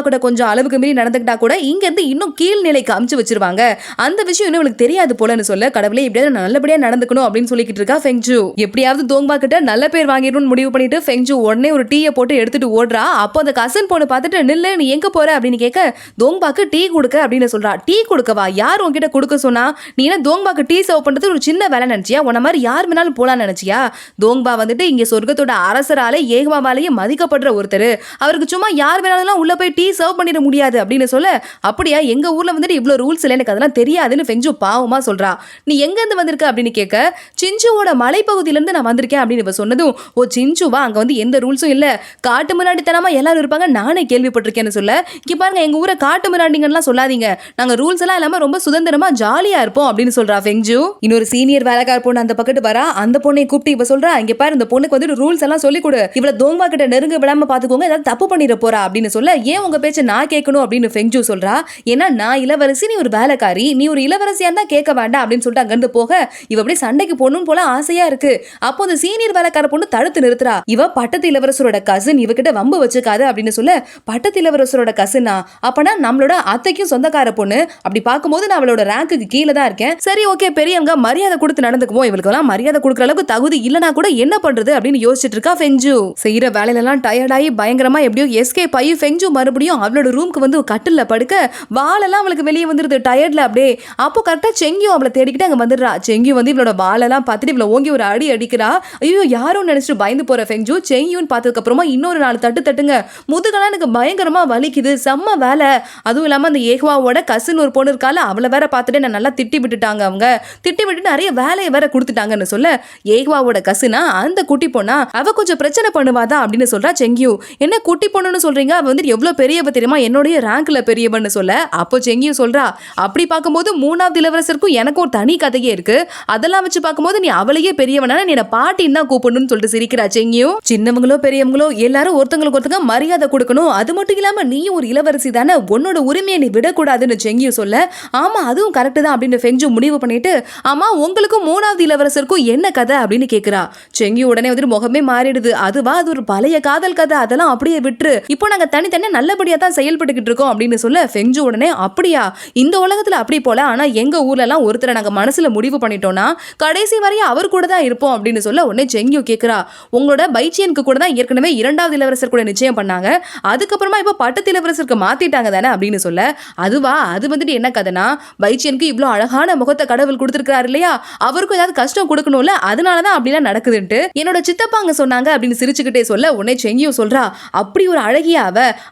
கிட்ட கொஞ்சம் அளவுக்கு மீறி நடந்துக்கிட்டா கூட இங்க இருந்து இன்னும் கீழ்நிலைக்கு அமுச்சு வச்சிருவாங்க. அந்த விஷயம் இன்னும் இவளுக்கு தெரியாது போலன்னு சொல்ல கடவுளே இப்படியாவது நல்லபடியா நடந்துக்கணும் அப்படின்னு சொல்லிக்கிட்டு இருக்கா ஃபெங்ஜு. எப்படியாவது தோங்வா கிட்ட நல்ல பேர் வாங்கிடணும்னு முடிவு பண்ணிட்டு ஃபெங்ஜு உடனே ஒரு டீயை போட்டு எடுத்துட்டு ஓடுறா. அப்போ அந்த கசன் பொண்ணு பார்த்துட்டு நில்லு நீ எங்க போற அப்படின்னு கேட்க தோங்பாக்கு டீ கொடுக்க அப்படின்னு சொல்றா. டீ கொடுக்கவா? யார் உன்கிட்ட கொடுக்க சொன்னா? நீ என்ன தோங்பாக்கு டீ சர்வ் பண்றது ஒரு சின்ன வேலை நினைச்சியா? உன்ன மாதிரி யார் வேணாலும் போலான்னு நினைச்சியா? தோங்பா வந்துட்டு இங்க சொர்க்கத்தோட அரசராலே ஏகமாவாலேயே மதிக்கப்படுற ஒருத்தர். அவருக்கு சும்மா யார் வேணாலும் உள்ள போய் டீ சர்வ் பண்ணிட முடியாது அப்படின்னு சொல்ல அப்படியா எங்க ஊர்ல வந்துட்டு இவ்வளவு ரூல்ஸ் இல்லை எனக்கு அதெல்லாம் தெரியாதுன்னு ஃபெங்ஜு பாவமா சொல்றா. நீ எங்க இருந்து வந்திருக்க அப்படின்னு கேட்க சிஞ்சுவோட மலைப்பகுதியில இருந்து நான் வந்திருக்கேன் அப்படின்னு இவ சொன்னதும் ஓ சிஞ்சுவா அங்க வந்து எந்த ரூல்ஸும் இல்ல காட்டு முன்னாடித்தனமா எல்லாரும் இருப்பாங்க நானே கேள்விப்பட்டிருக்கேன்னு சொல்ல இங்க பாருங்க எங்க ஊரை காட்டு முன்னாடிங்கலாம் சொல்லாதீங்க நாங்க ரூல்ஸ் எல்லாம் இல்லாம ரொம்ப சுதந்திரமா ஜாலியா இருப்போம் அப்படின்னு சொல்றா ஃபெங்ஜு. இன்னொரு சீனியர் வேலைக்கார பொண்ணு அந்த பக்கத்து வரா. அந்த பொண்ணை கூப்பிட்டு இவ சொல்றா இங்க பாரு இந்த பொண்ணுக்கு வந்து ரூல்ஸ் எல்லாம் சொல்லி கொடு இவள தோங்பா கிட்ட நெருங்க விடாம பாத்துக்கோங்க ஏதாவது தப்பு பண்ணிட போறா அப்படின்னு சொல்ல ஏன் உங்க பேச்ச நான் கேட்கணும் அப்படின்னு ஃபெங்ஜு சொல்றா. ஏன்னா நான் இளவரசி நீ ஒரு வேலைக்காரி நீ ஒரு இளவரசியா இருந்தா கேட்க வேண்டாம் அப்படின்னு சொல்லிட்டு அங்கிருந்து போக இவ அப்படியே சண்டைக்கு போகணும் போல ஆசையா இருக்கு. அப்போ அந்த சீனியர் வேலைக்கார பொண்ணு தடுத்து நிறுத்துறா. இவ பட்டத்து இளவரசரோட கசின் இவகிட்ட வம்பு வச்சுக்காது அப்படின்னு சொல்ல பட்டத்து இளவரசரோட கசினா அப்பனா நம்மளோட அத்தைக்கும் சொந்தக்கார பொண்ணு அப்படி பார்க்கும்போது நான் அவளோட ரேங்குக்கு கீழே தான் இருக்கேன். சரி ஓகே பெரியவங்க மரியாதை கொடுத்து நடந்துக்குவோம் இவளுக்கு எல்லாம் மரியாதை கொடுக்குற அளவுக்கு தகுதி இல்லனா கூட என்ன பண்றது அப்படின்னு யோசிச்சுட்டு இருக்கா ஃபெங்ஜு. செய்யற வேலையில எல்லாம் டயர்டாயி பயங்கரமா எப்படியோ எஸ்கேப் ஆகி ஃபெங்ஜு மறுபடியும் அவளோட ரூமுக்கு வந்து கட்டில்ல படுக்க வாலெல்லாம் அவளுக்கு வெளியே வந்துருது டயர்ட்ல அப்படியே. அப்போ கரெக்டா செங்கியும் அவளை தேடிக்கிட்டு அங்க வந்துடுறா. செங்கியும் வந்து இவளோட வாலெல்லாம் பார்த்துட்டு இவளை ஓங்கி ஒரு அடி அடிக்கிறா. ஐயோ யாரும் நினைச்சிட்டு பயந்து போற ஃபெங்ஜு செங்கியும் பார்த்ததுக்கு அப்புறமா இன்னொரு 4 தட்டு தட்டுங்க முதுகெல்லாம் எனக்கு பயங்கரமா வலிக்குது செம்ம வேலை. அதுவும் இல்லாம அந்த ஏகவாவோட கசின் ஒரு பொண்ணு இருக்கால அவளை வேற பார்த்துட்டு நான் நல்லா திட்டி விட்டுட்டாங்க. அவங்க திட்டி விட்டு நிறைய வேலையை வேற கொடுத்துட்டாங்கன்னு சொல்ல ஏகவாவோட கசினா அந்த குட்டி பொண்ணா அவ கொஞ்சம் பிரச்சனை பண்ணுவாதா அப்படின்னு சொல்றா செங்கியூ. என்ன குட்டி பொண்ணுன்னு சொல்றீங்க அவ வந்து எவ்வளவு பெரியவ தெரியுமா என்னுடைய ரேங்க்ல பெரியவன்னு சொல்ல அப்போ செங்கியூ சொல்றா அப்படி பார்க்கும்போது 3வது இளவரசருக்கும் எனக்கு ஒரு தனி கதையே இருக்கு அதெல்லாம் வச்சு பார்க்கும்போது நீ அவளையே பெரியவனா நீ என்ன பாட்டின்னு தான் கூப்பிடணும்னு சொல்லிட்டு சிரிக்கிறா செங்கியூ. சின்னவங்களோ பெரியவங்களோ எல்லாரும் ஒருத்தங்களுக்கு ஒருத்தங்க மரியாதை கொடுக்கணும் அது மட்டும் இல்லாம நீயும் ஒரு இளவரசி தானே உன்னோட உரிமையை நீ விடக்கூடாதுன்னு செங்கியூ சொல்ல ஆமா அதுவும் கரெக்ட் தான் அப்படின்னு ஃபெங்ஜு முடிவு பண்ணிட்டு ஆமா உங்களுக்கும் 3வது இளவரசருக்கும் என்ன கதை அப்படின்னு கேக்குறா. செங்கியூ உடனே வந்து முகமே மாறிடுது. அதுவா அது ஒரு பழைய காதல் கதை அதெல்லாம் அப்படியே விட்டுரு இப்போ நாங்க தனித்தனியா நல்லபடியா தான் செயல்பட்டுக்கிட்டு இருக்கோம் அப்படின்னு சொல்ல ஃபெங்ஜு உடனே அப்படியா இந்த உலகத்துல அப்படி போல ஆனா எங்க ஊர்ல எல்லாம் ஒருத்தரை நாங்க மனசுல முடிவு பண்ணிட்டோம்னா கடைசி வரையும் அவர் கூட தான் இருப்போம் அப்படின்னு சொல்ல உடனே செங்கியூ கேக்குறா உங்களோட பைச்சியனுக்கு கூட தான் ஏற்கனவே 2வது இளவரசர் கூட நிச்சயம் பண்ணாங்க அதுக்கப்புறமா இப்ப பட்டத்து இளவரசருக்கு மாத்திட்டாங்க தானே அப்படின்னு சொல்ல அதுவா அது வந்துட்டு என்ன கதைனா பைச்சியனுக்கு இவ்வளவு அழகான முகத்தை கடவுள் கொடுத்திருக்காரு இல்லையா அவருக்கும் ஏதாவது கஷ்டம் கொடுக்கணும்ல அதனாலதான் அப்படிலாம் நடக்குதுன்ட்டு என்னோட சித்தப்பாங்க சொன்னாங்க அப்படின்னு சிரிச்சுக்கிட்டே சொல்ல உடனே செங்கியூ சொல்றா அப்படி ஒரு அழகியா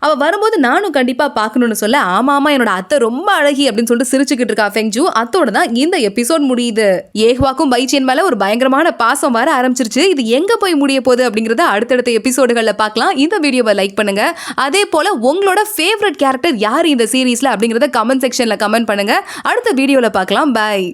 அவ வரும்போது நானும் கண்டிப்பா பார்க்கணும்னு சொல்ல ஆமா ஆமா என்னோட அத்தை ரொம்ப அழகி அப்படின்னு சொல்லிட்டு சிரிச்சுக்கிட்டு இருக்கா ஃபெங்ஜு. அத்தோட தான் இந்த எபிசோட் முடியுது. ஏஹ்வாக்கும் பைச்சியன் மேல ஒரு பயங்கரமான பாசம் வர ஆரம்பிச்சிருச்சு. இது எங்க போய் முடிய போகுது அப்படிங்கறத அடுத்தடுத்த எபிசோடுகள்ல பார்க்கலாம். இந்த வீடியோவை லைக் பண்ணுங்க. அதே போல உங்களோட ஃபேவரட் கேரக்டர் யார் இந்த சீரீஸ்ல அப்படிங்கறத கமெண்ட் செக்ஷன்ல கமெண்ட் பண்ணுங்க. அடுத்த வீடியோல பார்க்கலாம். பை.